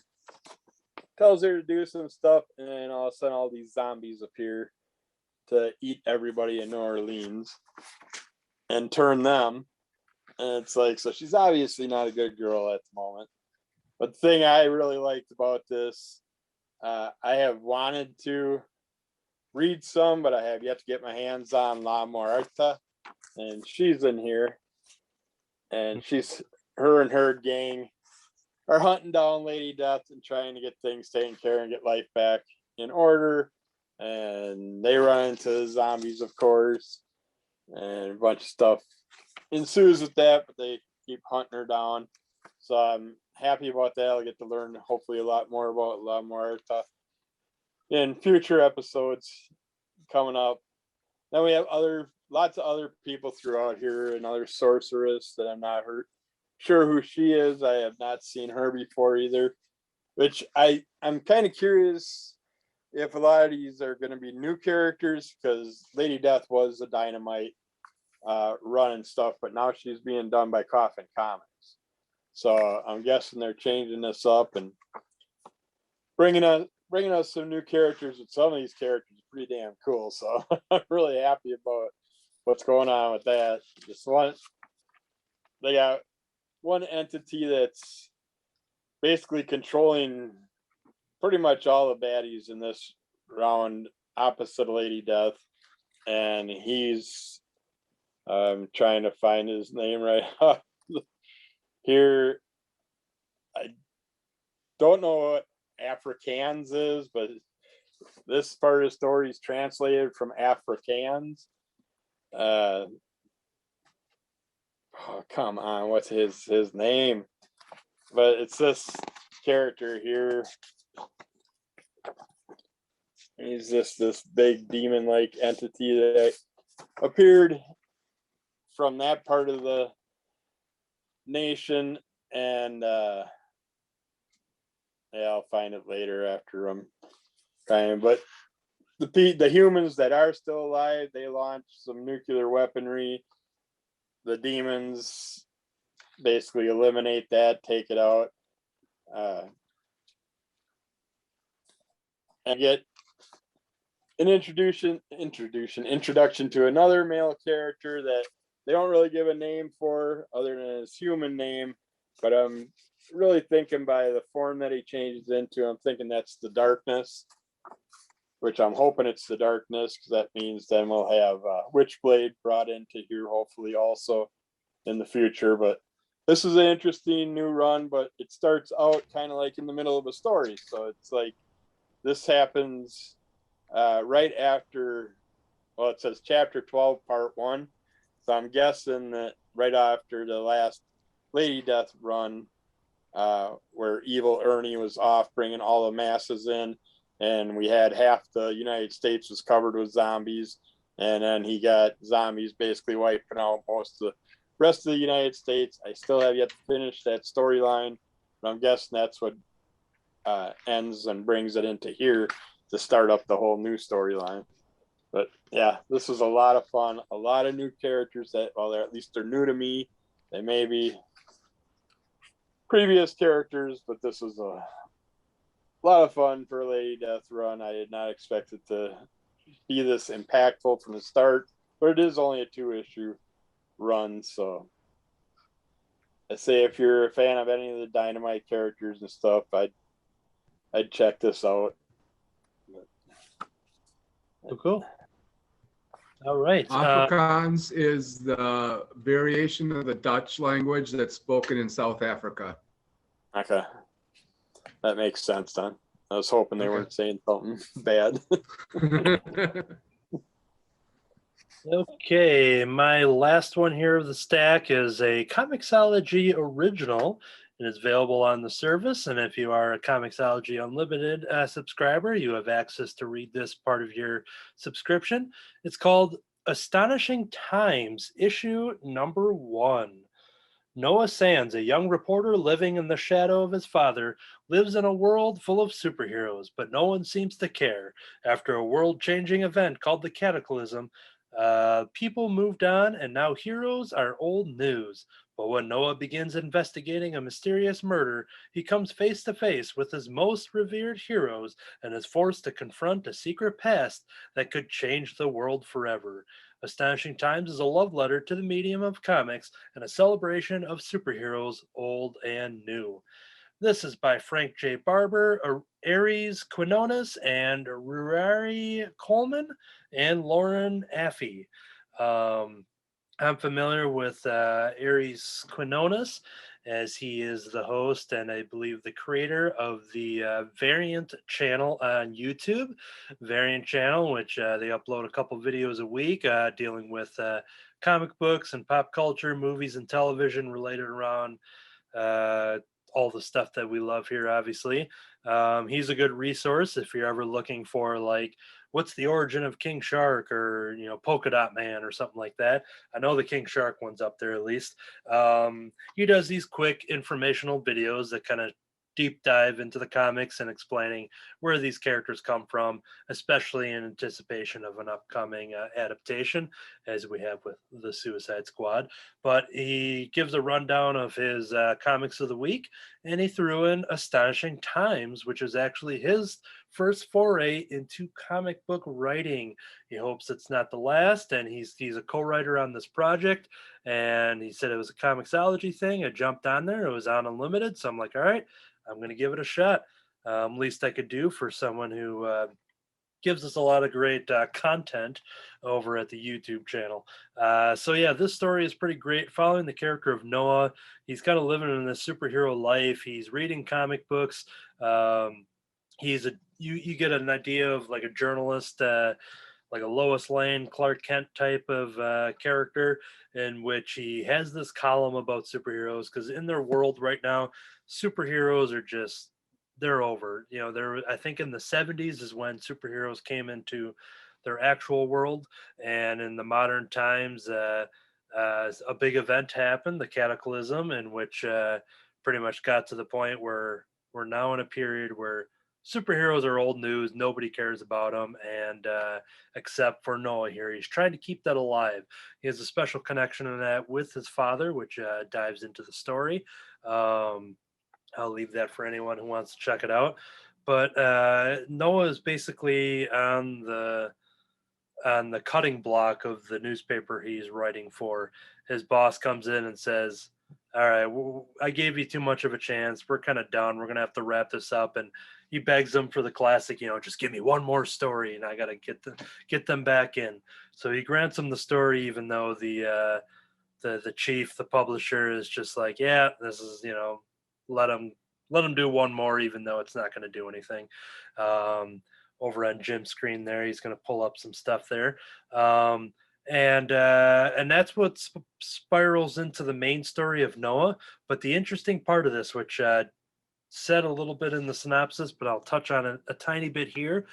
to do some stuff, and then all of a sudden all these zombies appear to eat everybody in New Orleans and turn them. And it's like, so she's obviously not a good girl at the moment. But the thing I really liked about this, I have wanted to read some, but I have yet to get my hands on La Muerta, and she's in here, and her and her gang are hunting down Lady Death and trying to get things taken care of and get life back in order. And they run into zombies, of course, and a bunch of stuff ensues with that, but they keep hunting her down. So I'm happy about that. I'll get to learn hopefully a lot more about La Muerta in future episodes coming up. Then we have lots of other people throughout here, another sorceress that I'm not sure who she is. I have not seen her before either, which I'm kind of curious if a lot of these are going to be new characters, because Lady Death was a Dynamite run and stuff, but now she's being done by Coffin Comics. So I'm guessing they're changing this up and bringing us some new characters. With some of these characters are pretty damn cool. So I'm really happy about what's going on with that. They got one entity that's basically controlling pretty much all the baddies in this round opposite Lady Death. And he's trying to find his name right here. I don't know what Afrikaans is, but this part of the story is translated from Afrikaans. Oh, come on, what's his name? But it's this character here. He's just this big demon-like entity that appeared from that part of the nation, and I'll find it later after I'm trying. But the humans that are still alive, they launch some nuclear weaponry. The demons basically eliminate that, take it out, and get an introduction to another male character that they don't really give a name for other than his human name, but I'm really thinking by the form that he changes into, I'm thinking that's the Darkness, which I'm hoping it's the Darkness, because that means then we'll have Witchblade brought into here hopefully also in the future. But this is an interesting new run, but it starts out kind of like in the middle of a story. So it's like this happens right after, well, it says chapter 12, part 1. So I'm guessing that right after the last Lady Death run, where Evil Ernie was off bringing all the masses in, and we had half the United States was covered with zombies, and then he got zombies basically wiping out most of the rest of the United States. I still have yet to finish that storyline, but I'm guessing that's what ends and brings it into here to start up the whole new storyline. But yeah, this was a lot of fun. A lot of new characters that, well, at least they're new to me. They may be previous characters, but this was a lot of fun for a Lady Death run. I did not expect it to be this impactful from the start, but it is only a 2-issue run. So I say if you're a fan of any of the Dynamite characters and stuff, I'd check this out. Cool. All right. Afrikaans is the variation of the Dutch language that's spoken in South Africa. Okay. That makes sense then. I was hoping they weren't saying something bad. Okay, my last one here of the stack is a Comixology original, and it's available on the service. And if you are a Comixology Unlimited subscriber, you have access to read this part of your subscription. It's called Astonishing Times, issue number 1. Noah Sands, a young reporter living in the shadow of his father, lives in a world full of superheroes, but no one seems to care. After a world changing event called the Cataclysm, people moved on, and now heroes are old news. But when Noah begins investigating a mysterious murder, he comes face to face with his most revered heroes and is forced to confront a secret past that could change the world forever. Astonishing Times is a love letter to the medium of comics and a celebration of superheroes, old and new. This is by Frank J. Barber, Aries Quinones, and Ruari Coleman, and Lauren Affey. Um, I'm familiar with Aries Quinones, as he is the host and I believe the creator of the Variant channel on YouTube. Variant channel, which they upload a couple videos a week dealing with comic books and pop culture, movies and television related around uh, all the stuff that we love here, obviously. He's a good resource if you're ever looking for, like, what's the origin of King Shark, or, Polka Dot Man or something like that. I know the King Shark one's up there at least. He does these quick informational videos that kind of deep dive into the comics and explaining where these characters come from, especially in anticipation of an upcoming adaptation, as we have with the Suicide Squad. But he gives a rundown of his comics of the week, and he threw in Astonishing Times, which is actually his first foray into comic book writing. He hopes it's not the last, and he's a co-writer on this project. And he said it was a Comixology thing. I jumped on there. It was on Unlimited, so I'm like, all right, I'm going to give it a shot. Least I could do for someone who gives us a lot of great content over at the YouTube channel. So yeah, this story is pretty great. Following the character of Noah, he's kind of living in this superhero life. He's reading comic books. He's you get an idea of like a journalist, like a Lois Lane, Clark Kent type of character, in which he has this column about superheroes, because in their world right now, superheroes are just, they're over. I think in the 70s is when superheroes came into their actual world, and in the modern times, a big event happened, the Cataclysm, in which pretty much got to the point where we're now in a period where superheroes are old news. Nobody cares about them, and except for Noah here, he's trying to keep that alive. He has a special connection in that with his father, which dives into the story. I'll leave that for anyone who wants to check it out. But Noah is basically on the cutting block of the newspaper he's writing for. His boss comes in and says, all right, I gave you too much of a chance. We're kind of done. We're going to have to wrap this up. And he begs them for the classic, just give me one more story and I got to get them back in. So he grants them the story, even though the chief, the publisher, is just like, yeah, this is, let them do one more, even though it's not going to do anything. Over on Jim's screen there, he's going to pull up some stuff there. And that's what spirals into the main story of Noah. But the interesting part of this, which said a little bit in the synopsis, but I'll touch on it a tiny bit here,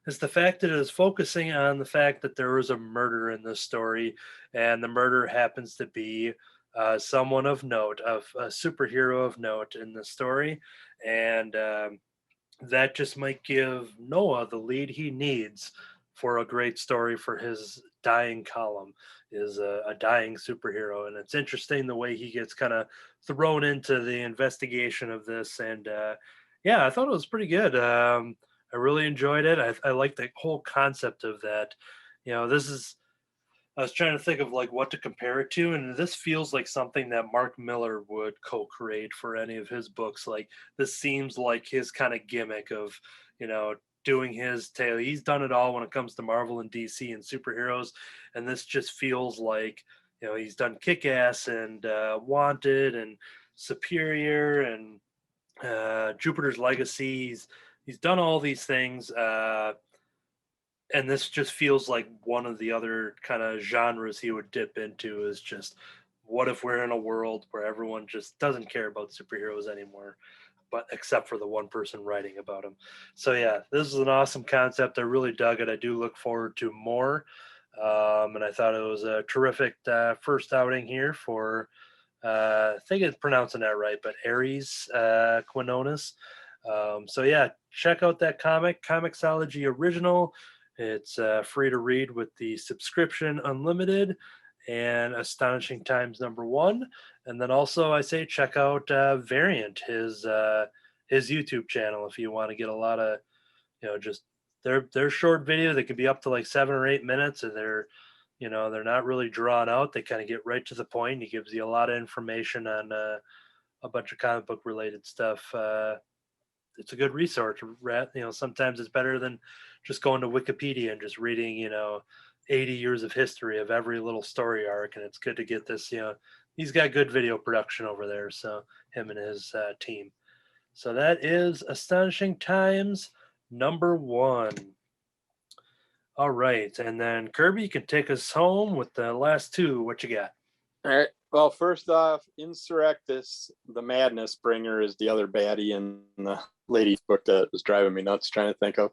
is the fact that it is focusing on the fact that there was a murder in this story, and the murder happens to be someone of note, of a superhero of note in the story. And that just might give Noah the lead he needs for a great story for his dying column, is a dying superhero. And it's interesting the way he gets kind of thrown into the investigation of this. And yeah, I thought it was pretty good. I really enjoyed it. I like the whole concept of that. I was trying to think of like what to compare it to, and this feels like something that Mark Miller would co-create for any of his books. Like, this seems like his kind of gimmick of, doing his tale. He's done it all when it comes to Marvel and DC and superheroes, and this just feels like, he's done Kick-Ass and Wanted and Superior and Jupiter's Legacy. He's done all these things. And this just feels like one of the other kind of genres he would dip into, is just, what if we're in a world where everyone just doesn't care about superheroes anymore, but except for the one person writing about them. So yeah, this is an awesome concept. I really dug it. I do look forward to more. And I thought it was a terrific first outing here for I think it's pronouncing that right, but Ares Quinones. So yeah, check out that comic, Comixology original. It's free to read with the subscription unlimited and Astonishing Times #1. And then also I say check out Variant, his YouTube channel, if you want to get a lot of, just they're short video. They could be up to like 7 or 8 minutes, and they're not really drawn out. They kind of get right to the point. He gives you a lot of information on a bunch of comic book related stuff. It's a good resource. Sometimes it's better than just going to Wikipedia and just reading, 80 years of history of every little story arc. And it's good to get this, he's got good video production over there. So him and his team. So that is Astonishing Times #1. All right. And then Kirby, you can take us home with the last two. What you got? All right. Well, first off, Insurrectus, the Madness Bringer, is the other baddie in the ladies book that was driving me nuts trying to think of.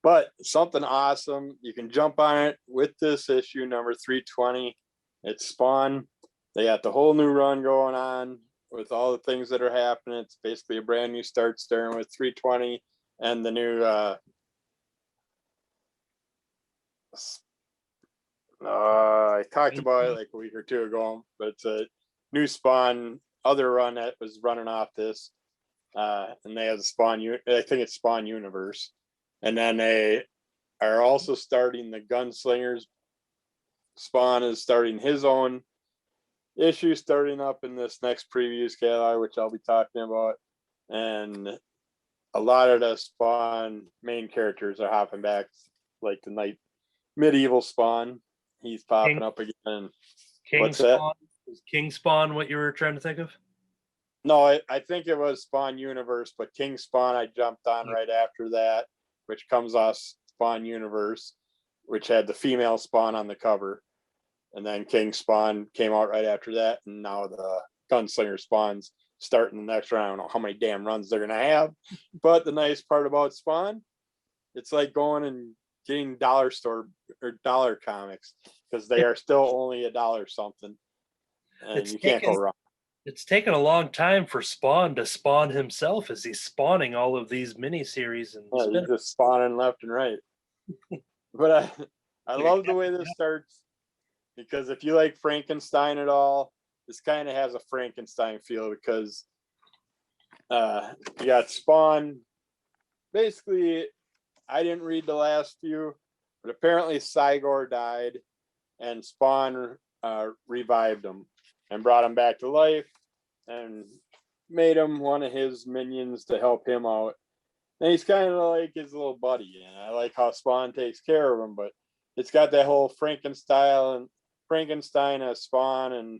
But something awesome. You can jump on it with this issue, number 320. It's Spawn. They got the whole new run going on with all the things that are happening. It's basically a brand new start starting with 320 and the new I talked about it like a week or two ago, but it's a new Spawn other run that was running off this. And they have the Spawn, I think it's Spawn Universe. And then they are also starting the Gunslingers. Spawn is starting his own issue, starting up in this next previews catalog, which I'll be talking about. And a lot of the Spawn main characters are hopping back, like the Night Medieval Spawn. He's popping up again. What's Spawn? That? Is King Spawn what you were trying to think of? No, I think it was Spawn Universe, but King Spawn I jumped on right after that, which comes off Spawn Universe, which had the female Spawn on the cover. And then King Spawn came out right after that, and now the Gunslinger Spawn's starting the next round. I don't know how many damn runs they're gonna have, but the nice part about Spawn, it's like going and getting dollar store or dollar comics, because they are still only $1 something, and you can't go wrong. It's taken a long time for Spawn to spawn himself as he's spawning all of these miniseries and he's just spawning left and right. But I love the way this starts, because if you like Frankenstein at all, this kind of has a Frankenstein feel, because you got Spawn. Basically, I didn't read the last few, but apparently Cygor died, and Spawn revived him and brought him back to life and made him one of his minions to help him out. And he's kind of like his little buddy, and I like how Spawn takes care of him, but it's got that whole Frankenstein as Spawn and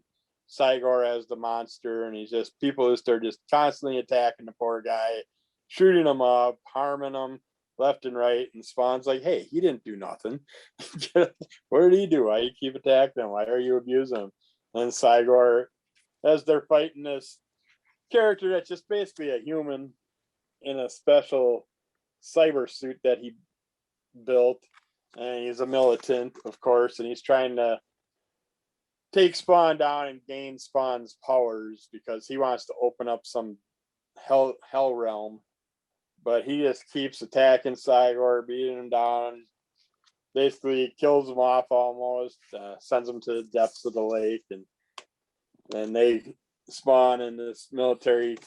Cygor as the monster, and people are just constantly attacking the poor guy, shooting him up, harming him left and right, and Spawn's like, hey, he didn't do nothing. What did he do? Why you keep attacking him? Why are you abusing him? And Cygor, as they're fighting this character that's just basically a human in a special cyber suit that he built, and he's a militant, of course, and he's trying to take Spawn down and gain Spawn's powers because he wants to open up some hell realm. But he just keeps attacking Cygor, beating him down, basically kills him off almost, sends him to the depths of the lake, and then they Spawn and this military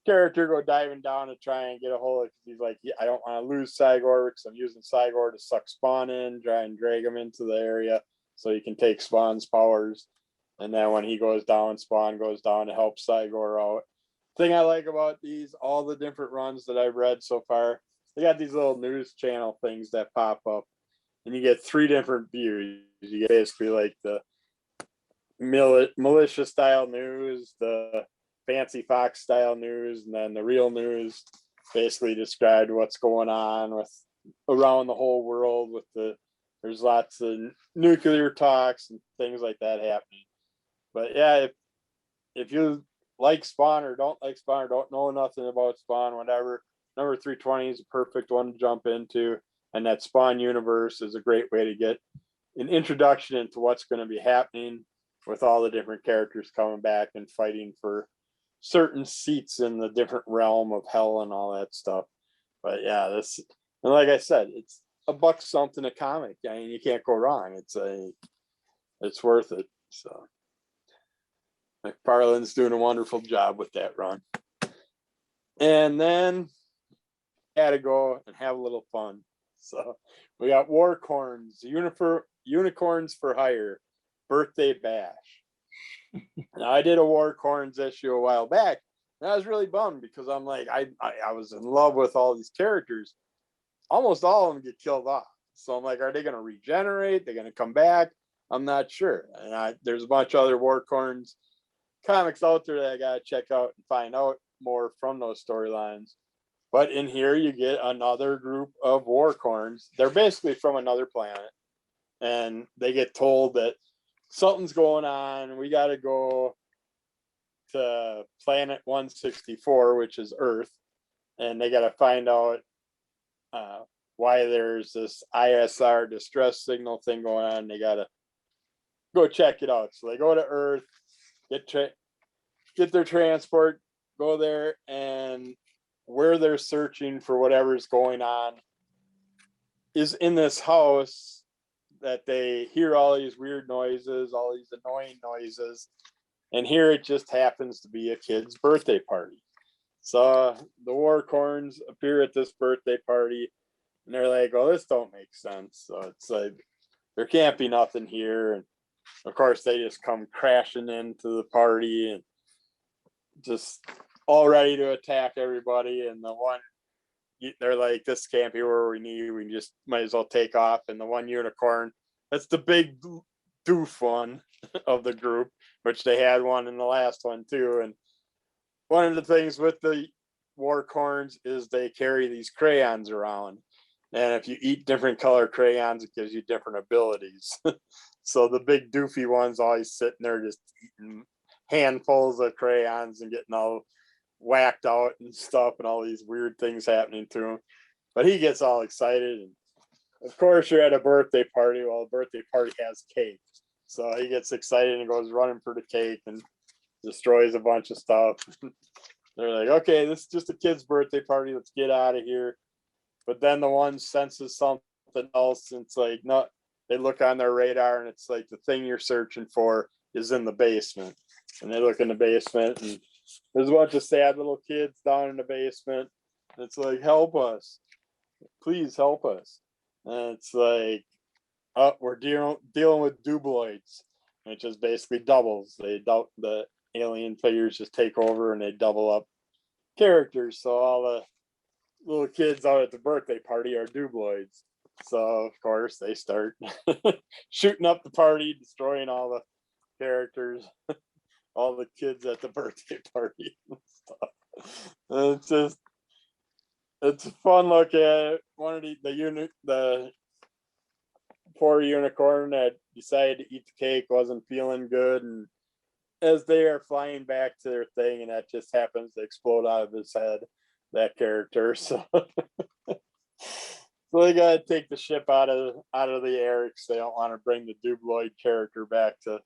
character go diving down to try and get a hold of it. He's like, I don't want to lose Cygor, because I'm using Cygor to suck Spawn in, try and drag him into the area so he can take Spawn's powers. And then when he goes down, Spawn goes down to help Cygor out. Thing I like about all the different runs that I've read so far, they got these little news channel things that pop up, and you get 3 different views. You get basically like the militia style news, the fancy Fox style news, and then the real news, basically described what's going on around the whole world there's lots of nuclear talks and things like that happening. But yeah, if you like Spawn or don't like Spawn or don't know nothing about Spawn, whatever, number 320 is a perfect one to jump into. And that Spawn universe is a great way to get an introduction into what's going to be happening with all the different characters coming back and fighting for certain seats in the different realm of hell and all that stuff. But yeah, this, and like I said, it's $1 something a comic. I mean, you can't go wrong. It's worth it. So McFarlane's doing a wonderful job with that run. And then had to go and have a little fun. So we got Warcorns, Unicorns for Hire, Birthday Bash. Now, I did a Warcorns issue a while back, and I was really bummed because I'm like, I was in love with all these characters. Almost all of them get killed off. So I'm like, are they going to regenerate? They're going to come back? I'm not sure. And there's a bunch of other Warcorns comics out there that I got to check out and find out more from those storylines. But in here, you get another group of Warcorns. They're basically from another planet. And they get told that something's going on. We got to go to planet 164, which is Earth. And they got to find out why there's this ISR distress signal thing going on. They got to go check it out. So they go to Earth, get their transport, go there, and where they're searching for whatever's going on is in this house that they hear all these weird noises, all these annoying noises. And here it just happens to be a kid's birthday party. So the Warcorns appear at this birthday party and they're like, oh, this don't make sense. So it's like, there can't be nothing here. And of course they just come crashing into the party and just all ready to attack everybody. And the one, they're like, this can't be where we need. We just might as well take off. And the one unicorn, that's the big doof one of the group, which they had one in the last one too. And one of the things with the Warcorns is they carry these crayons around. And if you eat different color crayons, it gives you different abilities. So the big doofy one's always sitting there just eating handfuls of crayons and getting all whacked out and stuff and all these weird things happening to him. But he gets all excited. And of course, you're at a birthday party. Well, the birthday party has cake. So he gets excited and goes running for the cake and destroys a bunch of stuff. They're like, okay, this is just a kid's birthday party. Let's get out of here. But then the one senses something else. And it's like, no, they look on their radar and it's like the thing you're searching for is in the basement. And they look in the basement and there's a bunch of sad little kids down in the basement. It's like, help us. Please help us. And it's like, oh, we're dealing with dubloids, which is basically doubles. The alien figures just take over and they double up characters. So all the little kids out at the birthday party are dubloids. So of course they start shooting up the party, destroying all the characters. All the kids at the birthday party and stuff. And it's a fun look at it. One of the poor unicorn that decided to eat the cake wasn't feeling good, and as they are flying back to their thing, and that just happens to explode out of his head, that character. So so they gotta take the ship out of the air because they don't want to bring the dubloid character back to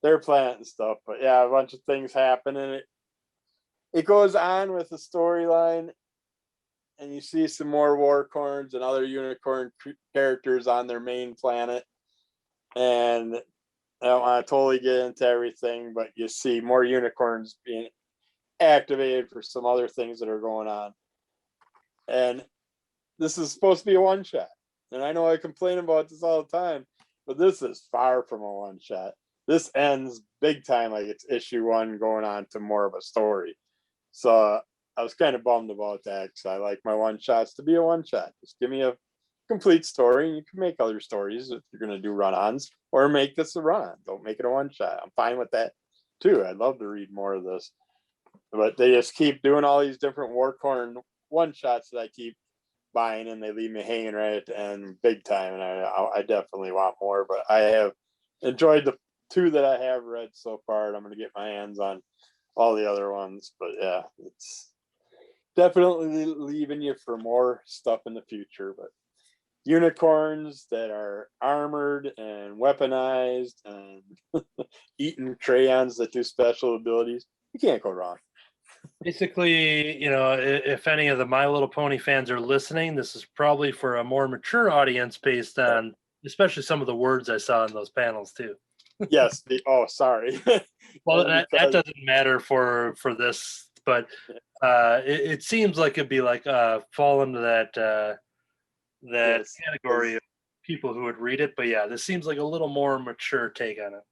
their planet and stuff. But yeah, a bunch of things happen, and it goes on with the storyline, and you see some more Warcorns and other unicorn characters on their main planet. And I don't want to totally get into everything, but you see more unicorns being activated for some other things that are going on. And this is supposed to be a one-shot. And I know I complain about this all the time, but this is far from a one-shot. This ends big time like it's issue 1 going on to more of a story. So I was kind of bummed about that because I like my one-shots to be a one-shot. Just give me a complete story, and you can make other stories if you're going to do run-ons, or make this a run-on. Don't make it a one-shot. I'm fine with that too. I'd love to read more of this. But they just keep doing all these different Warcorn one-shots that I keep buying, and they leave me hanging right at the end big time. And I definitely want more, but I have enjoyed the 2 that I have read so far, and I'm going to get my hands on all the other ones. But yeah, it's definitely leaving you for more stuff in the future. But unicorns that are armored and weaponized and eating crayons that do special abilities. You can't go wrong. Basically, if any of the My Little Pony fans are listening, this is probably for a more mature audience based on especially some of the words I saw in those panels too. Yes. Sorry. Well, that doesn't matter for this, but it seems like it'd be like fall into that Yes, category of people who would read it. But yeah, this seems like a little more mature take on it.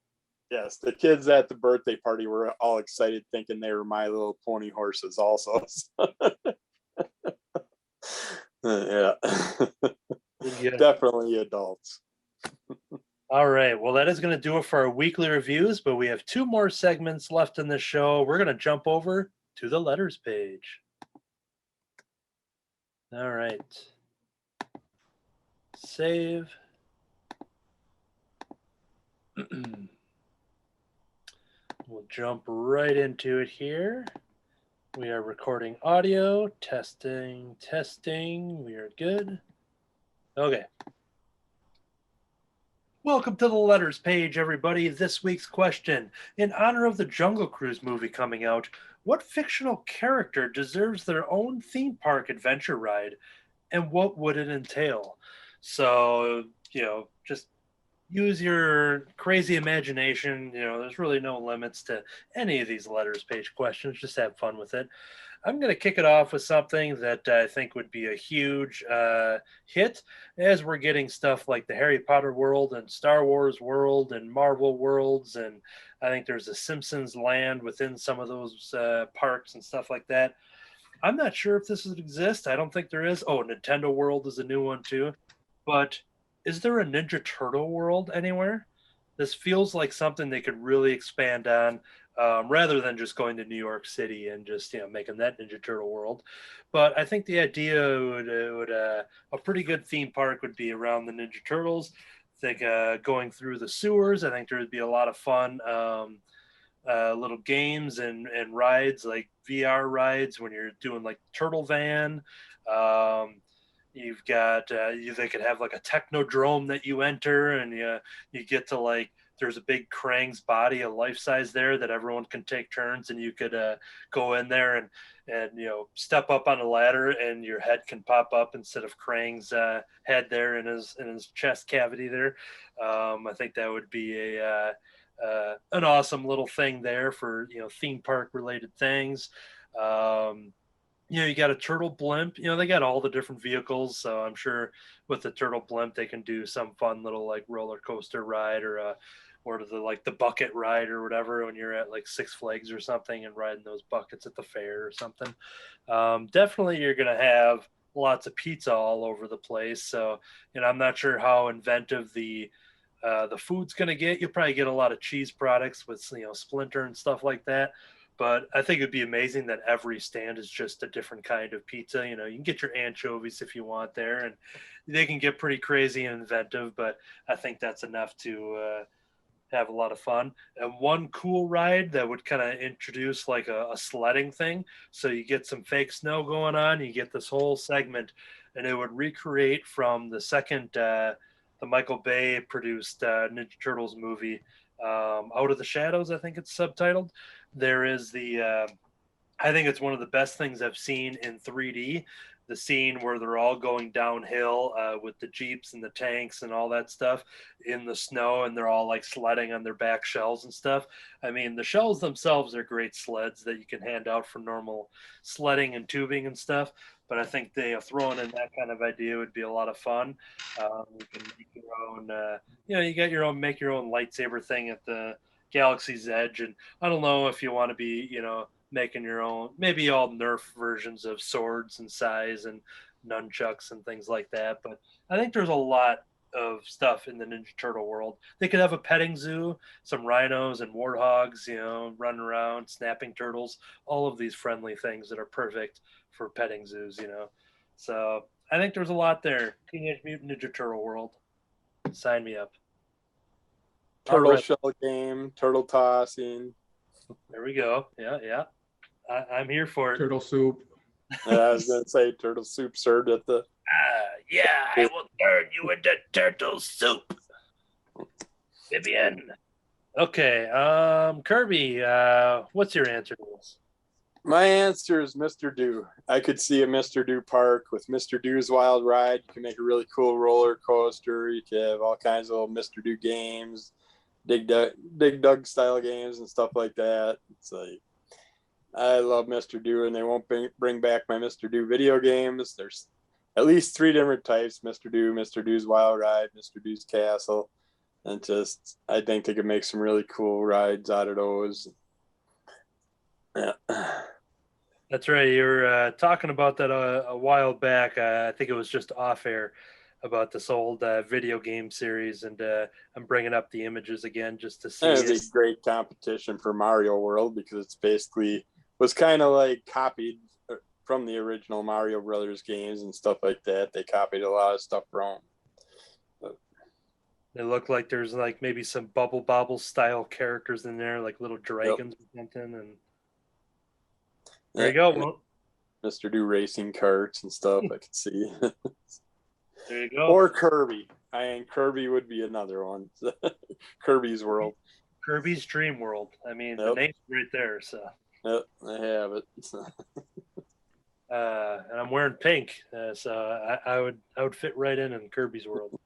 yes, the kids at the birthday party were all excited thinking they were My Little Pony horses also. Yeah. Definitely adults. All right. Well, that is going to do it for our weekly reviews, but we have 2 more segments left in the show. We're going to jump over to the letters page. All right. Save. We'll jump right into it here. We are recording audio, testing. We are good. Okay. Welcome to the letters page, everybody. This week's question: in honor of the Jungle Cruise movie coming out, what fictional character deserves their own theme park adventure ride, and what would it entail? So, just use your crazy imagination. There's really no limits to any of these letters page questions. Just have fun with it. I'm going to kick it off with something that I think would be a huge hit, as we're getting stuff like the Harry Potter world and Star Wars world and Marvel worlds. And I think there's a Simpsons land within some of those parks and stuff like that. I'm not sure if this would exist. I don't think there is. Oh, Nintendo World is a new one too. But is there a Ninja Turtle world anywhere? This feels like something they could really expand on, rather than just going to New York City and just making that Ninja Turtle world. But I think the idea would a pretty good theme park would be around the Ninja Turtles. I think going through the sewers. I think there would be a lot of fun little games and rides, like VR rides when you're doing like Turtle Van. You've got they could have like a technodrome that you enter, and you get to like, there's a big Krang's body, a life size there that everyone can take turns, and you could go in there and step up on a ladder, and your head can pop up instead of Krang's head there in his chest cavity there. I think that would be an awesome little thing there for theme park related things. You got a turtle blimp. They got all the different vehicles, so I'm sure with the turtle blimp they can do some fun little like roller coaster ride, or the bucket ride or whatever when you're at like Six Flags or something and riding those buckets at the fair or something. Definitely you're gonna have lots of pizza all over the place. So I'm not sure how inventive the food's gonna get. You'll probably get a lot of cheese products with Splinter and stuff like that. But I think it'd be amazing that every stand is just a different kind of pizza. You can get your anchovies if you want there, and they can get pretty crazy and inventive, but I think that's enough to have a lot of fun. And one cool ride that would kind of introduce like a sledding thing. So you get some fake snow going on, you get this whole segment, and it would recreate from the second, the Michael Bay produced Ninja Turtles movie, Out of the Shadows, I think it's subtitled. There is I think it's one of the best things I've seen in 3D. The scene where they're all going downhill with the Jeeps and the tanks and all that stuff in the snow, and they're all like sledding on their back shells and stuff. I mean, the shells themselves are great sleds that you can hand out for normal sledding and tubing and stuff. But I think throwing in that kind of idea would be a lot of fun. You can make your own, you got your own, make your own lightsaber thing at the Galaxy's Edge. And I don't know if you want to be, making your own, maybe all Nerf versions of swords and sais and nunchucks and things like that. But I think there's a lot of stuff in the Ninja Turtle world. They could have a petting zoo, some rhinos and warthogs, running around, snapping turtles, all of these friendly things that are perfect for petting zoos, So I think there's a lot there. Teenage Mutant Ninja Turtle world. Sign me up. Turtle shell game, turtle tossing. There we go. Yeah. I'm here for it. Turtle soup. I was gonna say turtle soup served at the. Yeah, I will turn you into turtle soup, Vivian. Okay, Kirby, what's your answer to this? My answer is Mr. Do. I could see a Mr. Do park with Mr. Do's Wild Ride. You can make a really cool roller coaster. You can have all kinds of little Mr. Do games, Dig Dug style games and stuff like that. It's like, I love Mr. Do, and they won't bring back my Mr. Do video games. There's at least 3 different types: Mr. Do, Mr. Do's Wild Ride, Mr. Do's Castle, and just I think they could make some really cool rides out of those. Yeah. That's right. You were talking about that a while back. I think it was just off air about this old video game series, and I'm bringing up the images again just to see. It's a great competition for Mario World because it's basically was kind of like copied from the original Mario Brothers games and stuff like that. They copied a lot of stuff from. They look like there's like maybe some Bubble Bobble style characters in there, like little dragons or something, and. There you go. Well, Mr. Do racing karts and stuff. I could see. There you go. Or Kirby. Kirby would be another one. Kirby's World. Kirby's Dream World. I mean, the name's right there. So. Yep, I have it. And I'm wearing pink, so I would fit right in Kirby's World.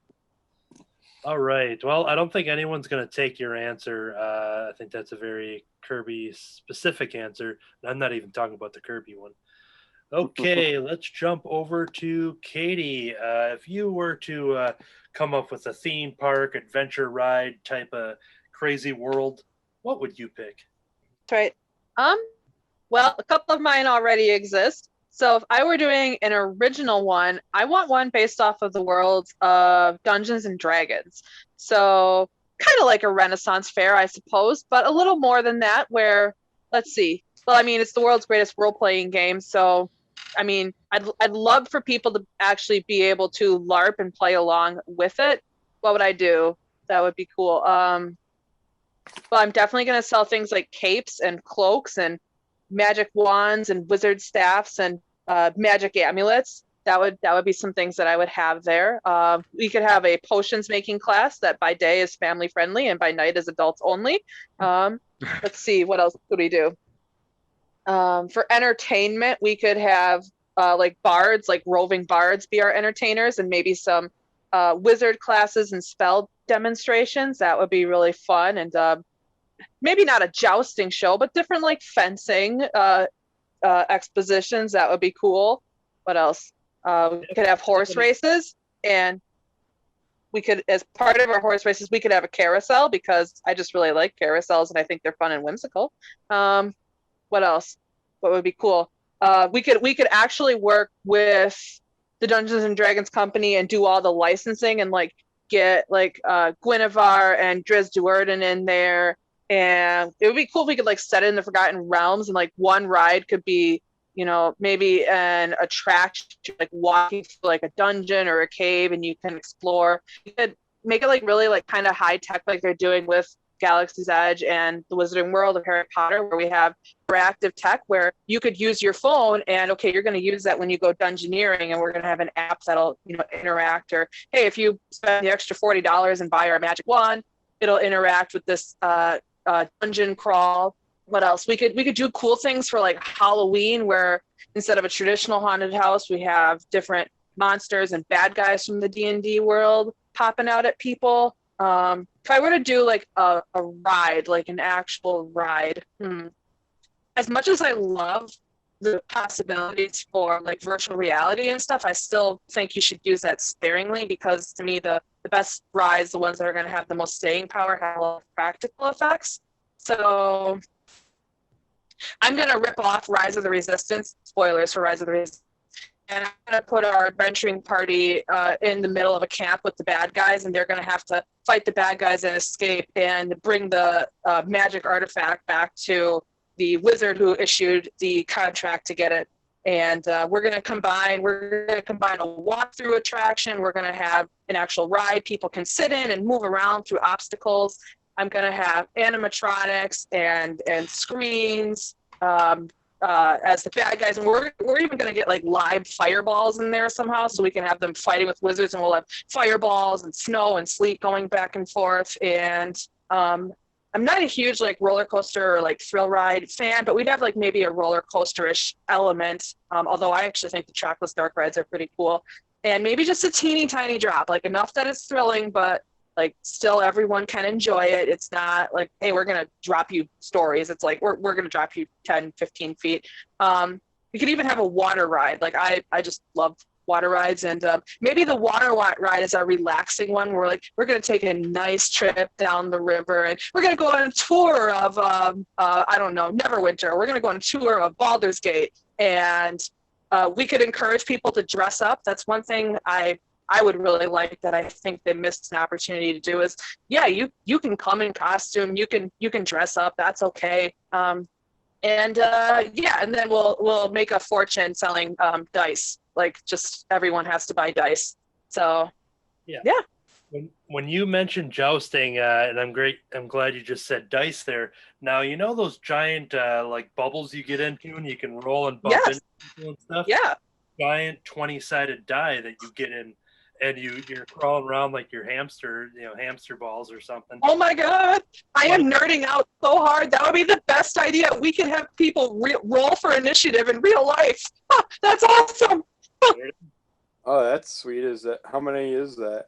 All right. Well, I don't think anyone's going to take your answer. I think that's a very Kirby-specific answer. I'm not even talking about the Kirby one. Okay, let's jump over to Katie. If you were to come up with a theme park, adventure ride type of crazy world, what would you pick? That's right. Well, a couple of mine already exist. So if I were doing an original one, I want one based off of the worlds of Dungeons and Dragons. So kind of like a Renaissance fair, I suppose, but a little more than that where, let's see. Well, I mean, it's the world's greatest role-playing game. So, I mean, I'd love for people to actually be able to LARP and play along with it. What would I do? That would be cool. Well, I'm definitely going to sell things like capes and cloaks and magic wands and wizard staffs and magic amulets. That would be some things that I would have there. We could have a potions making class that by day is family friendly and by night is adults only. Let's see, what else could we do? For entertainment, we could have like bards, like roving bards be our entertainers, and maybe some wizard classes and spell demonstrations. That would be really fun. And maybe not a jousting show, but different like fencing expositions. That would be cool. What else? We could have horse races, and we could, as part of our horse races, we could have a carousel because I just really like carousels and I think they're fun and whimsical. What else? What would be cool? We could actually work with the Dungeons and Dragons company and do all the licensing and like get like Guinevere and Drizzt Do'Urden in there. And it would be cool if we could like set it in the Forgotten Realms and like one ride could be, you know, maybe an attraction, like walking through like a dungeon or a cave and you can explore. You could make it like really like kind of high tech like they're doing with Galaxy's Edge and the Wizarding World of Harry Potter, where we have interactive tech where you could use your phone and okay, you're going to use that when you go dungeoneering and we're going to have an app that'll, you know, interact, or hey, if you spend the extra $40 and buy our magic wand, it'll interact with this dungeon crawl. What else? We could do cool things for like Halloween, where instead of a traditional haunted house, we have different monsters and bad guys from the D&D world popping out at people. If I were to do like a ride, like an actual ride, as much as I love the possibilities for like virtual reality and stuff, I still think you should use that sparingly, because to me the best rides, the ones that are going to have the most staying power, have a lot of practical effects. So I'm going to rip off Rise of the Resistance, spoilers for Rise of the Resistance, and I'm going to put our adventuring party in the middle of a camp with the bad guys, and they're going to have to fight the bad guys and escape and bring the magic artifact back to the wizard who issued the contract to get it. And we're going to combine a walkthrough attraction. We're going to have an actual ride people can sit in and move around through obstacles. I'm going to have animatronics and screens, as the bad guys, and we're even gonna get like live fireballs in there somehow, so we can have them fighting with wizards, and we'll have fireballs and snow and sleet going back and forth. And I'm not a huge like roller coaster or like thrill ride fan, but we'd have like maybe a roller coaster-ish element. Although I actually think the trackless dark rides are pretty cool, and maybe just a teeny tiny drop, like enough that it's thrilling, but like still everyone can enjoy it. It's not like, hey, we're gonna drop you stories. It's like we're gonna drop you 10, 15 feet. We could even have a water ride. Like I just love water rides, and maybe the water ride is a relaxing one. We're like, we're gonna take a nice trip down the river, and we're gonna go on a tour of I don't know, Neverwinter. We're gonna go on a tour of Baldur's Gate, and we could encourage people to dress up. That's one thing I would really like that I think they missed an opportunity to do is, yeah, you can come in costume, you can dress up, that's okay. And then we'll make a fortune selling dice. Like just everyone has to buy dice. So yeah. When you mentioned jousting, and I'm glad you just said dice there. Now you know those giant like bubbles you get into and you can roll and bump into people and stuff? Yeah. Giant 20-sided die that you get in, and you're crawling around like your hamster balls or something. Oh my God. I am nerding out so hard. That would be the best idea. We can have people roll for initiative in real life. Oh, that's awesome. Oh, that's sweet. Is that, how many is that?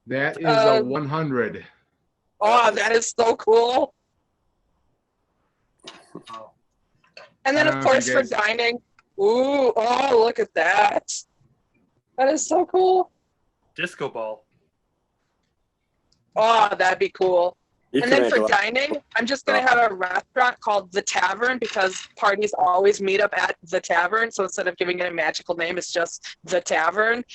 That is a 100. Oh, that is so cool. And then, of course, for dining. Ooh, oh, look at that. That is so cool. Disco ball. Oh, that'd be cool. You And can then make for a lot- dining, I'm just going to have a restaurant called The Tavern because parties always meet up at The Tavern. So instead of giving it a magical name, it's just The Tavern.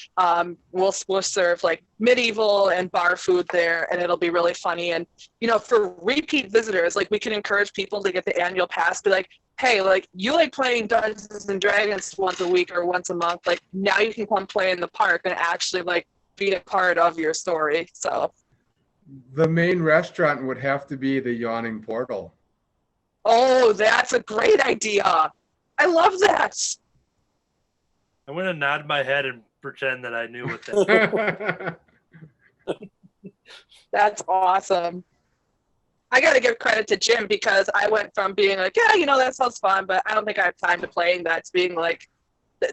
We'll serve like medieval and bar food there, and it'll be really funny. And, you know, for repeat visitors, like we can encourage people to get the annual pass, be like, hey, like you like playing Dungeons and Dragons once a week or once a month. Like now you can come play in the park and actually like be a part of your story. So. The main restaurant would have to be the Yawning Portal. Oh, that's a great idea. I love that. I'm going to nod my head and pretend that I knew what that was. That's awesome. I got to give credit to Jim because I went from being like, yeah, you know, that sounds fun, but I don't think I have time to playing that, to being like,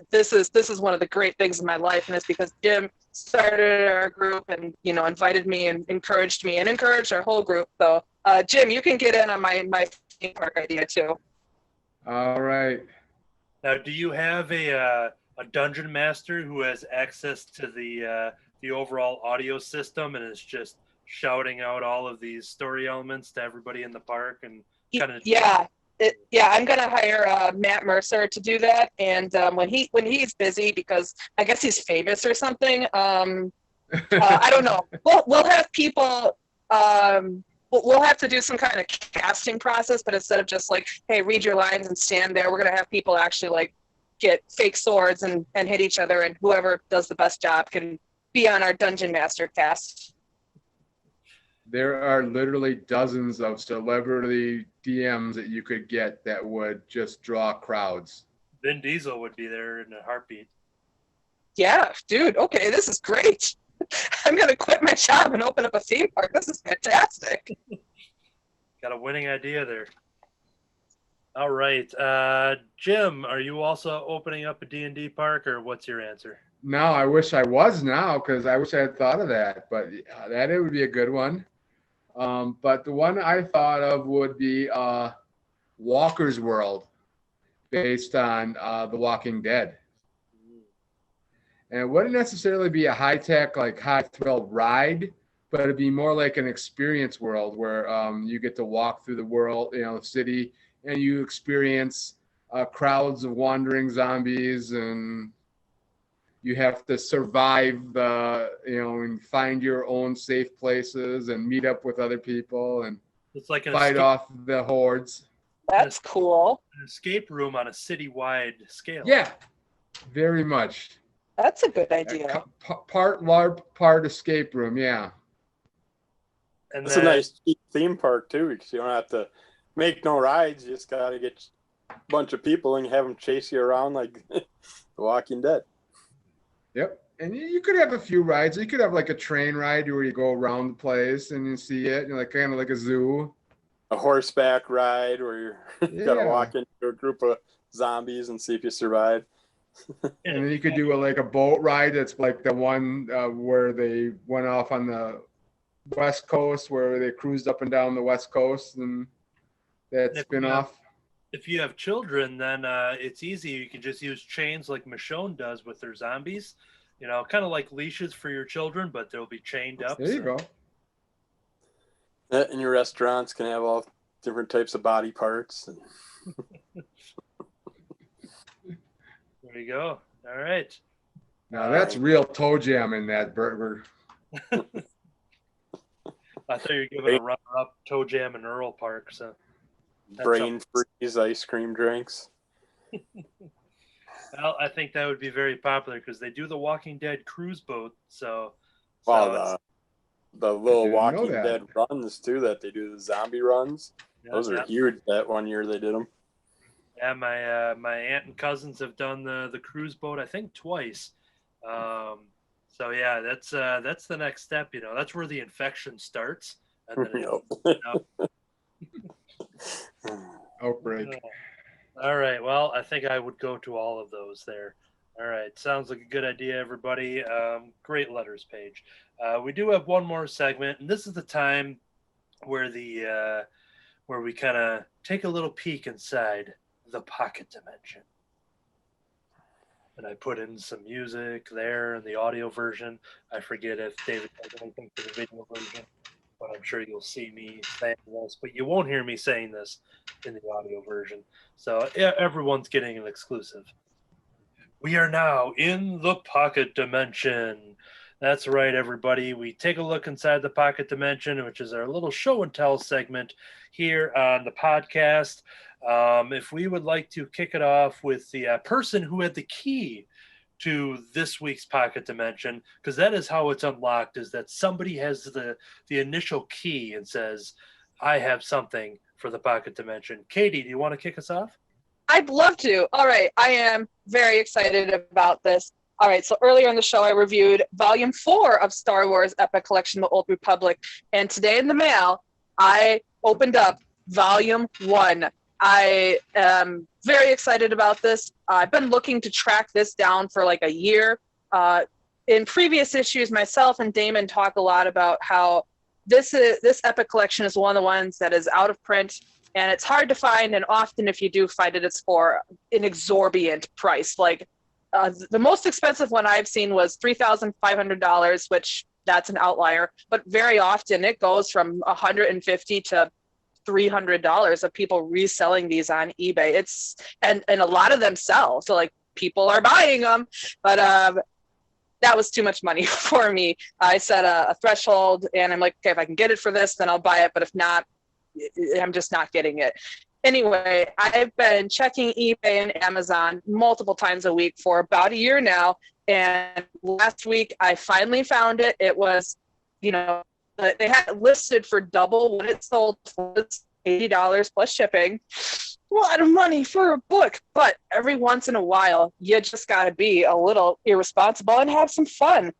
this is one of the great things in my life, and it's because Jim started our group and, you know, invited me and encouraged me and encouraged our whole group. So, Jim, you can get in on my theme park idea too. All right. Now, do you have a dungeon master who has access to the overall audio system and is just shouting out all of these story elements to everybody in the park and kind of? Yeah. I'm gonna hire Matt Mercer to do that, and when he's busy, because I guess he's famous or something. I don't know. We'll have people. We'll have to do some kind of casting process, but instead of just like, hey, read your lines and stand there, we're gonna have people actually like get fake swords and hit each other, and whoever does the best job can be on our Dungeon Master cast. There are literally dozens of celebrity DMs that you could get that would just draw crowds. Vin Diesel would be there in a heartbeat. Yeah, dude. Okay, this is great. I'm gonna quit my job and open up a theme park. This is fantastic. Got a winning idea there. All right, Jim, are you also opening up a D&D park, or what's your answer? No, I wish I was now, because I wish I had thought of that, but that it would be a good one. But the one I thought of would be Walker's World, based on The Walking Dead. And it wouldn't necessarily be a high-tech, like high-thrill ride, but it'd be more like an experience world where you get to walk through the world, you know, the city, and you experience crowds of wandering zombies, and you have to survive and find your own safe places and meet up with other people and It's like fight off the hordes. That's cool. An escape room on a citywide scale. Yeah, very much. That's a good idea. Part LARP, part escape room, yeah. And It's a nice cheap theme park too, because you don't have to make no rides. You just gotta get bunch of people and have them chase you around like The Walking Dead. Yep. And you could have a few rides. You could have like a train ride where you go around the place and you see it, like kind of like a zoo. A horseback ride where you gotta Yeah. walk into a group of zombies and see if you survive. And then you could do like a boat ride. That's like the one where they went off on the West Coast, where they cruised up and down the West Coast, and that spin off. If you have children, then it's easy. You can just use chains like Michonne does with their zombies. You know, kind of like leashes for your children, but they'll be chained up. There you go. And your restaurants can have all different types of body parts. There you go. All right. Now that's real toe jam in that burger. I thought you were giving a runner-up Toe Jam and Earl Park. So Brain freeze ice cream drinks. well, I think that would be very popular because they do the Walking Dead cruise boat. So Wow, the little didn't know Walking that. Dead runs too that they do, the zombie runs. Those are huge. That one year they did them. Yeah, my aunt and cousins have done the cruise boat, I think twice. So yeah, that's the next step. You know, that's where the infection starts. And then Outbreak. all right. Well, I think I would go to all of those there. All right. Sounds like a good idea, everybody. Great letters page. We do have one more segment, and this is the time where where we kind of take a little peek inside the pocket dimension. And I put in some music there in the audio version. I forget if David has anything for the video version, but I'm sure you'll see me saying this, but you won't hear me saying this in the audio version. So everyone's getting an exclusive. We are now in the pocket dimension. That's right, everybody. We take a look inside the pocket dimension, which is our little show and tell segment here on the podcast. If we would like to kick it off with the person who had the key to this week's pocket dimension, because that is how it's unlocked, is that somebody has the initial key and says, I have something for the pocket dimension. Katie, do you want to kick us off? I'd love to. All right. I am very excited about this. All right. So earlier in the show, I reviewed Volume 4 of Star Wars Epic Collection, The Old Republic. And today in the mail, I opened up Volume 1. I am very excited about this. I've been looking to track this down for like a year. In previous issues, myself and Damon talk a lot about how this Epic Collection is one of the ones that is out of print, and it's hard to find, and often if you do find it, it's for an exorbitant price. Like the most expensive one I've seen was $3,500, which that's an outlier, but very often it goes from $150 to $300 of people reselling these on eBay. It's and a lot of them sell, so like people are buying them, but that was too much money for me. I set a threshold, and I'm like, okay, if I can get it for this, then I'll buy it, but if not, I'm just not getting it. Anyway, I've been checking eBay and Amazon multiple times a week for about a year now, and last week I finally found it. It was, they had it listed for double what it sold for. It's $80 plus shipping. A lot of money for a book, but every once in a while, you just got to be a little irresponsible and have some fun.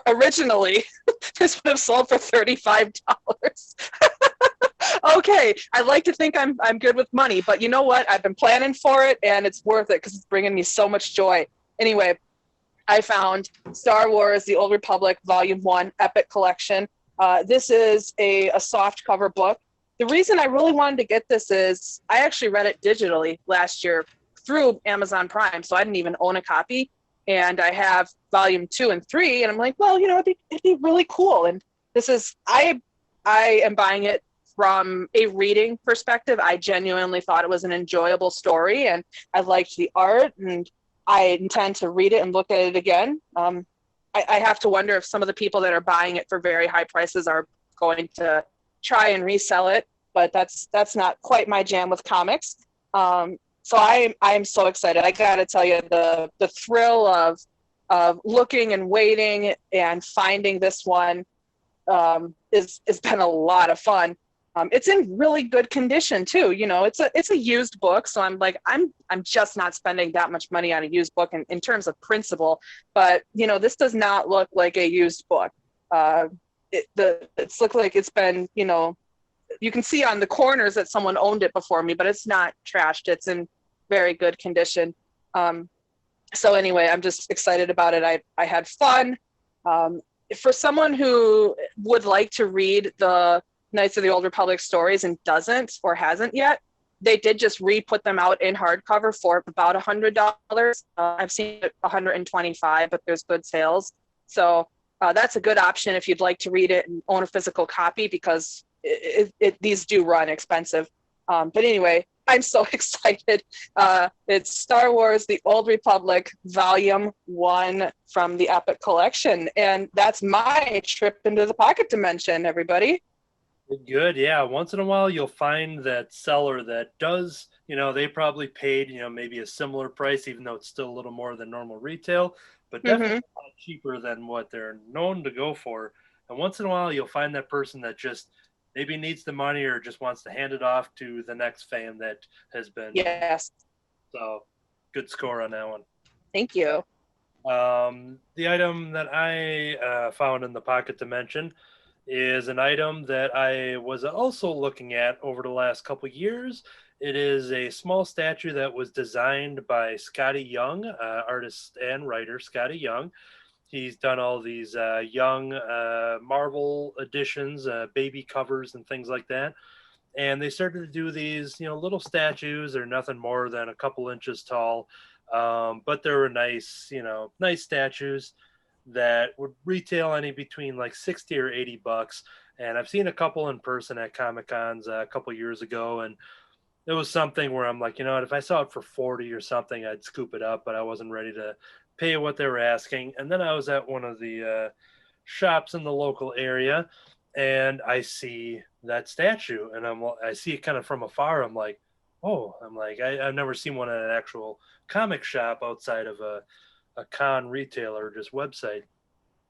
Originally, this would have sold for $35. Okay, I like to think I'm good with money, but you know what? I've been planning for it, and it's worth it because it's bringing me so much joy. Anyway, I found Star Wars: The Old Republic, Volume 1, Epic Collection. This is a soft cover book. The reason I really wanted to get this is I actually read it digitally last year through Amazon Prime, so I didn't even own a copy. And I have Volume 2 and 3, and I'm like, well, it'd be really cool. And this is, I am buying it from a reading perspective. I genuinely thought it was an enjoyable story, and I liked the art, and I intend to read it and look at it again. I have to wonder if some of the people that are buying it for very high prices are going to try and resell it, but that's not quite my jam with comics. So I'm so excited. I gotta tell you, the thrill of looking and waiting and finding this one has been a lot of fun. It's in really good condition too. You know, it's a used book, so I'm like, I'm just not spending that much money on a used book in terms of principle. But you know, this does not look like a used book. It's looked like it's been, you know, you can see on the corners that someone owned it before me, but it's not trashed. It's in very good condition. So anyway, I'm just excited about it. I had fun. For someone who would like to read the Knights of the Old Republic stories and doesn't or hasn't yet, they did just re-put them out in hardcover for about $100. I've seen it $125, but there's good sales. So that's a good option if you'd like to read it and own a physical copy, because these do run expensive. But anyway, I'm so excited. It's Star Wars The Old Republic Volume 1 from the Epic Collection. And that's my trip into the pocket dimension, everybody. Good, yeah. Once in a while, you'll find that seller that does, you know, they probably paid, you know, maybe a similar price, even though it's still a little more than normal retail, but definitely a lot cheaper than what they're known to go for. And once in a while, you'll find that person that just maybe needs the money or just wants to hand it off to the next fan that has been. Yes. So good score on that one. Thank you. The item that I found in the pocket dimension is an item that I was also looking at over the last couple of years. It is a small statue that was designed by Scotty Young, artist and writer Scotty Young. He's done all these young Marvel editions, baby covers and things like that. And they started to do these, you know, little statues. They're nothing more than a couple inches tall, but they were nice, you know, nice statues that would retail any between like 60 or 80 bucks. And I've seen a couple in person at Comic Cons a couple years ago. And it was something where I'm like, you know what, if I saw it for 40 or something, I'd scoop it up, but I wasn't ready to pay what they were asking. And then I was at one of the shops in the local area and I see that statue and I see it kind of from afar. I'm like, oh, I've never seen one at an actual comic shop outside of a con retailer, just website.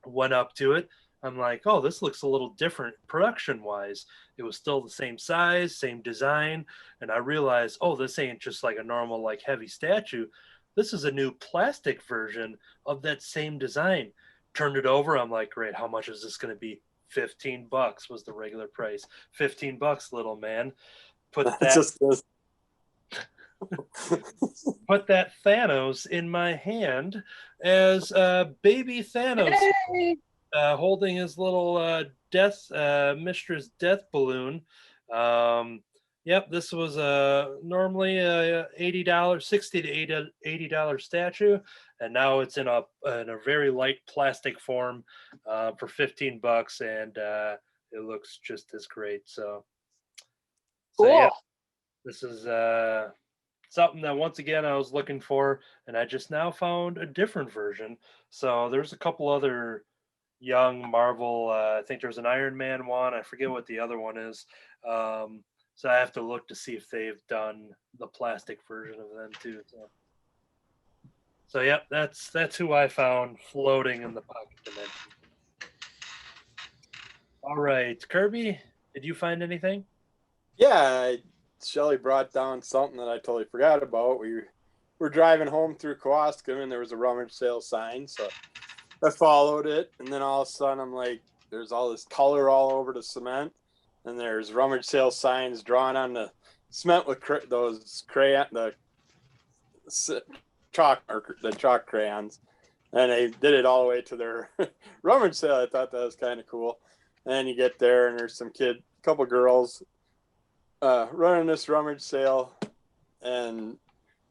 Went up to it. I'm like, oh, this looks a little different production wise. It was still the same size, same design. And I realized, oh, this ain't just like a normal, like heavy statue. This is a new plastic version of that same design. Turned it over. I'm like, great. How much is this going to be? 15 bucks was the regular price. 15 bucks, little man. Put that. Put that Thanos in my hand as baby Thanos holding his little death mistress death balloon. Yep, this was normally a $80, $60 to $80 statue, and now it's in a very light plastic form for 15 bucks, and it looks just as great. So Cool. Yeah, this is something that once again I was looking for, and I just now found a different version. So there's a couple other young Marvel. I think there's an Iron Man one. I forget what the other one is. So I have to look to see if they've done the plastic version of them too. So yeah, that's who I found floating in the pocket dimension. All right, Kirby, did you find anything? Yeah, Shelly brought down something that I totally forgot about. We were driving home through Kowalska and there was a rummage sale sign, so I followed it, and then all of a sudden I'm like, there's all this color all over the cement, and there's rummage sale signs drawn on the cement with the chalk crayons, and they did it all the way to their rummage sale. I thought that was kind of cool. And then you get there and there's some couple girls running this rummage sale, and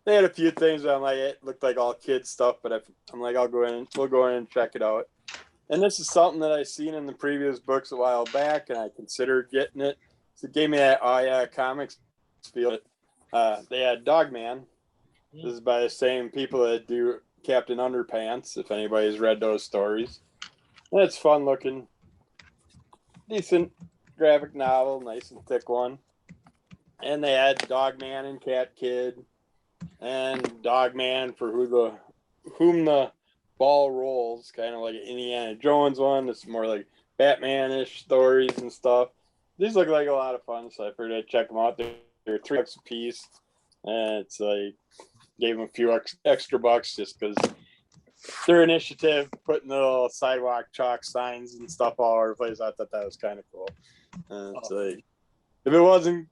they had a few things that I'm like, it looked like all kids stuff, but I'm like, we'll go in and check it out. And this is something that I seen in the previous books a while back, and I considered getting it. So it gave me that comics feel. They had Dogman. This is by the same people that do Captain Underpants, if anybody's read those stories. And it's fun looking, decent graphic novel, nice and thick one. And they had Dogman and Cat Kid, and Dogman for whom the ball rolls, kind of like an Indiana Jones one. It's more like Batman-ish stories and stuff. these look like a lot of fun, so I figured I'd check them out. They're $3 a piece, and it's like gave them a few extra bucks just because their initiative, putting the little sidewalk chalk signs and stuff all over the place. I thought that was kind of cool. And it's like, if it wasn't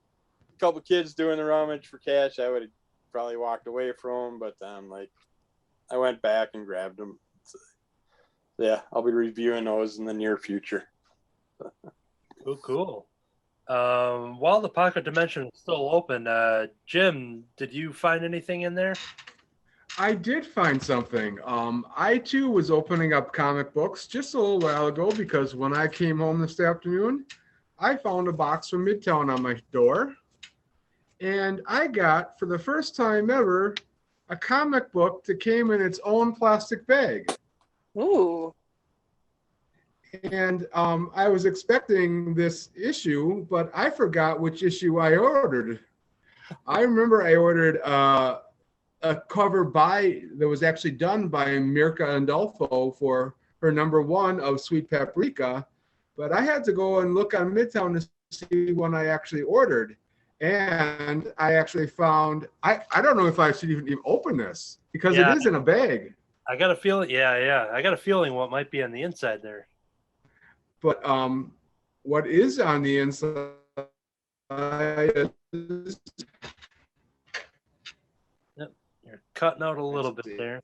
a couple kids doing the rummage for cash, I would have probably walked away from them. But then, like, I went back and grabbed them. So, yeah, I'll be reviewing those in the near future. Cool. While the pocket dimension is still open, Jim, did you find anything in there? I did find something. I too was opening up comic books just a little while ago because when I came home this afternoon, I found a box from Midtown on my door. And I got, for the first time ever, a comic book that came in its own plastic bag. Ooh. And I was expecting this issue, but I forgot which issue I ordered. I remember I ordered a cover that was actually done by Mirka Andolfo for her #1 of Sweet Paprika, but I had to go and look on Midtown to see when I actually ordered. And I actually found, I don't know if I should even open this because it is in a bag. I got a feeling, yeah. I got a feeling what might be on the inside there. But what is on the inside is... Yep, you're cutting out a little bit there.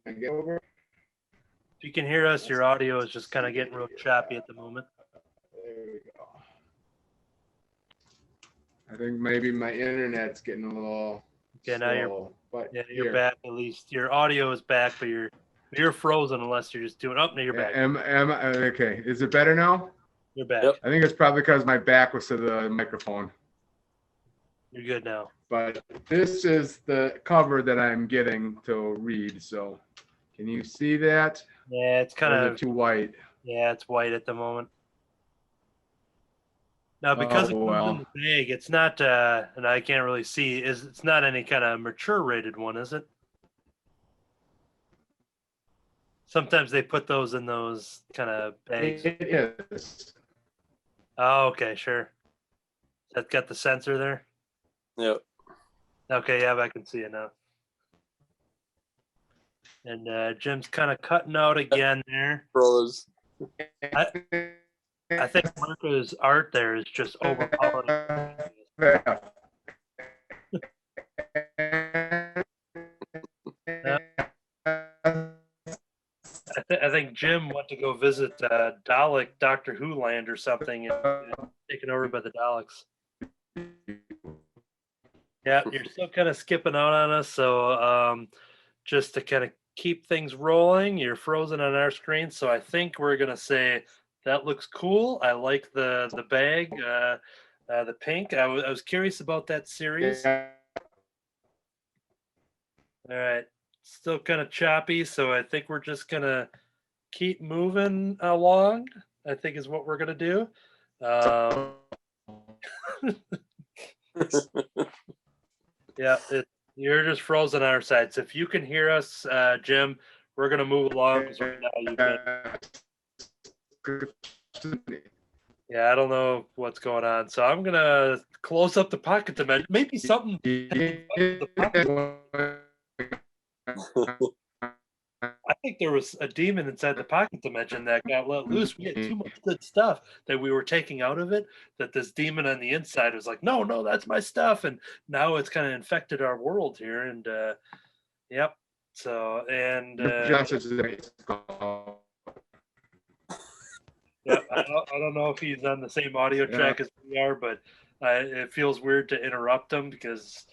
Can I get over? If you can hear us, your audio is just kind of getting real choppy at the moment. There we go. I think maybe my internet's getting a little now slow, but you're back. At least your audio is back, but you're frozen unless you're just doing up. Now you're back. Okay, is it better now? You're back. Yep. I think it's probably because my back was to the microphone. You're good now. But this is the cover that I'm getting to read. So, can you see that? Yeah, it's kind of too white. Yeah, it's white at the moment. Now, because it comes in the bag, it's not, and I can't really see, it's not any kind of mature rated one, is it? Sometimes they put those in those kind of bags. It is. Oh, okay, sure. That's got the sensor there? Yep. Okay, yeah, I can see it now. And Jim's kind of cutting out again there. Froze. I think Marco's art there is just overpowering. I think Jim went to go visit Dalek Doctor Who land or something and taken over by the Daleks. Yeah, you're still kind of skipping out on us, so just to kind of keep things rolling, you're frozen on our screen, so I think we're going to say that looks cool. I like the bag, the pink. I was curious about that series. All right. Still kind of choppy, so I think we're just going to keep moving along, I think is what we're going to do. Yeah, you're just frozen on our side. So if you can hear us, Jim, we're going to move along. Because right now you've been... Yeah, I don't know what's going on. So I'm going to close up the pocket dimension. Maybe something... I think there was a demon inside the pocket dimension that got let loose. We had too much good stuff that we were taking out of it, that this demon on the inside was like, no, that's my stuff. And now it's kind of infected our world here. And yep. So, and yeah, I don't know if he's on the same audio track as we are, but it feels weird to interrupt him because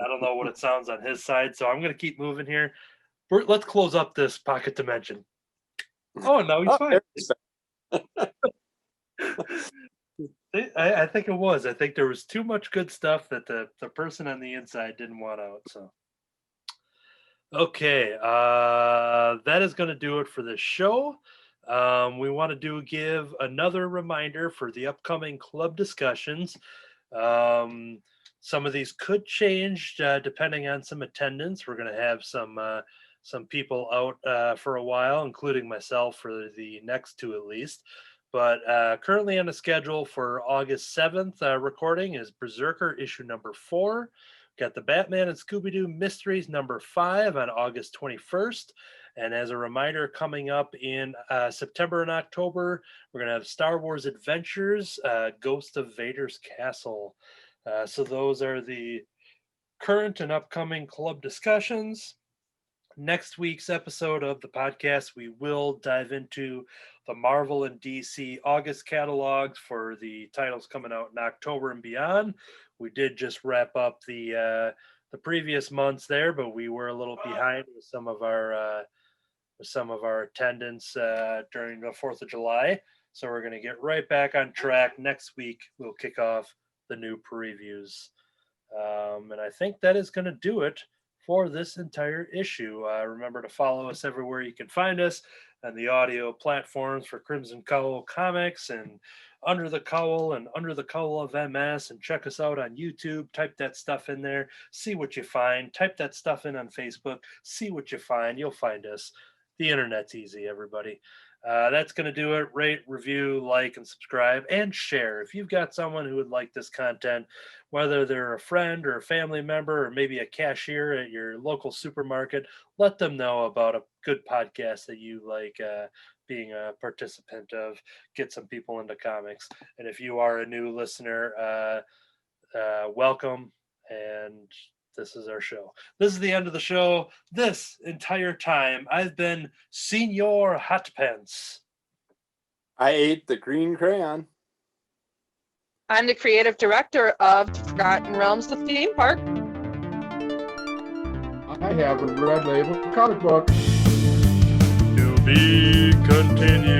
I don't know what it sounds on his side. So I'm going to keep moving here. Let's close up this pocket dimension. Oh, no, he's fine. I think it was. I think there was too much good stuff that the person on the inside didn't want out. So, okay, that is going to do it for this show. We want to give another reminder for the upcoming club discussions. Some of these could change depending on some attendance. We're going to have some people out for a while, including myself for the next two at least. But currently on the schedule for August 7th recording is Berserker issue number 4. Got the Batman and Scooby-Doo Mysteries number 5 on August 21st. And as a reminder, coming up in September and October, we're going to have Star Wars Adventures, Ghost of Vader's Castle. So those are the current and upcoming club discussions. Next week's episode of the podcast, we will dive into the Marvel and DC August catalogs for the titles coming out in October and beyond. We did just wrap up the previous months there, but we were a little behind with some of our attendance during the 4th of July. So we're going to get right back on track. Next week, we'll kick off the new previews. And I think that is going to do it for this entire issue. Remember to follow us everywhere you can find us on the audio platforms for Crimson Cowl Comics and Under the Cowl and Under the Cowl of MS, and check us out on YouTube. Type that stuff in there, see what you find. Type that stuff in on Facebook, see what you find. You'll find us. The internet's easy, everybody. That's going to do it. Rate, review, like, and subscribe, and share. If you've got someone who would like this content, whether they're a friend or a family member or maybe a cashier at your local supermarket, let them know about a good podcast that you like being a participant of. Get some people into comics. And if you are a new listener, welcome. And this is our show. This is the end of the show. This entire time, I've been Senior Hotpants. I ate the green crayon. I'm the creative director of Forgotten Realms, the theme park. I have a Red Label comic book. To be continued.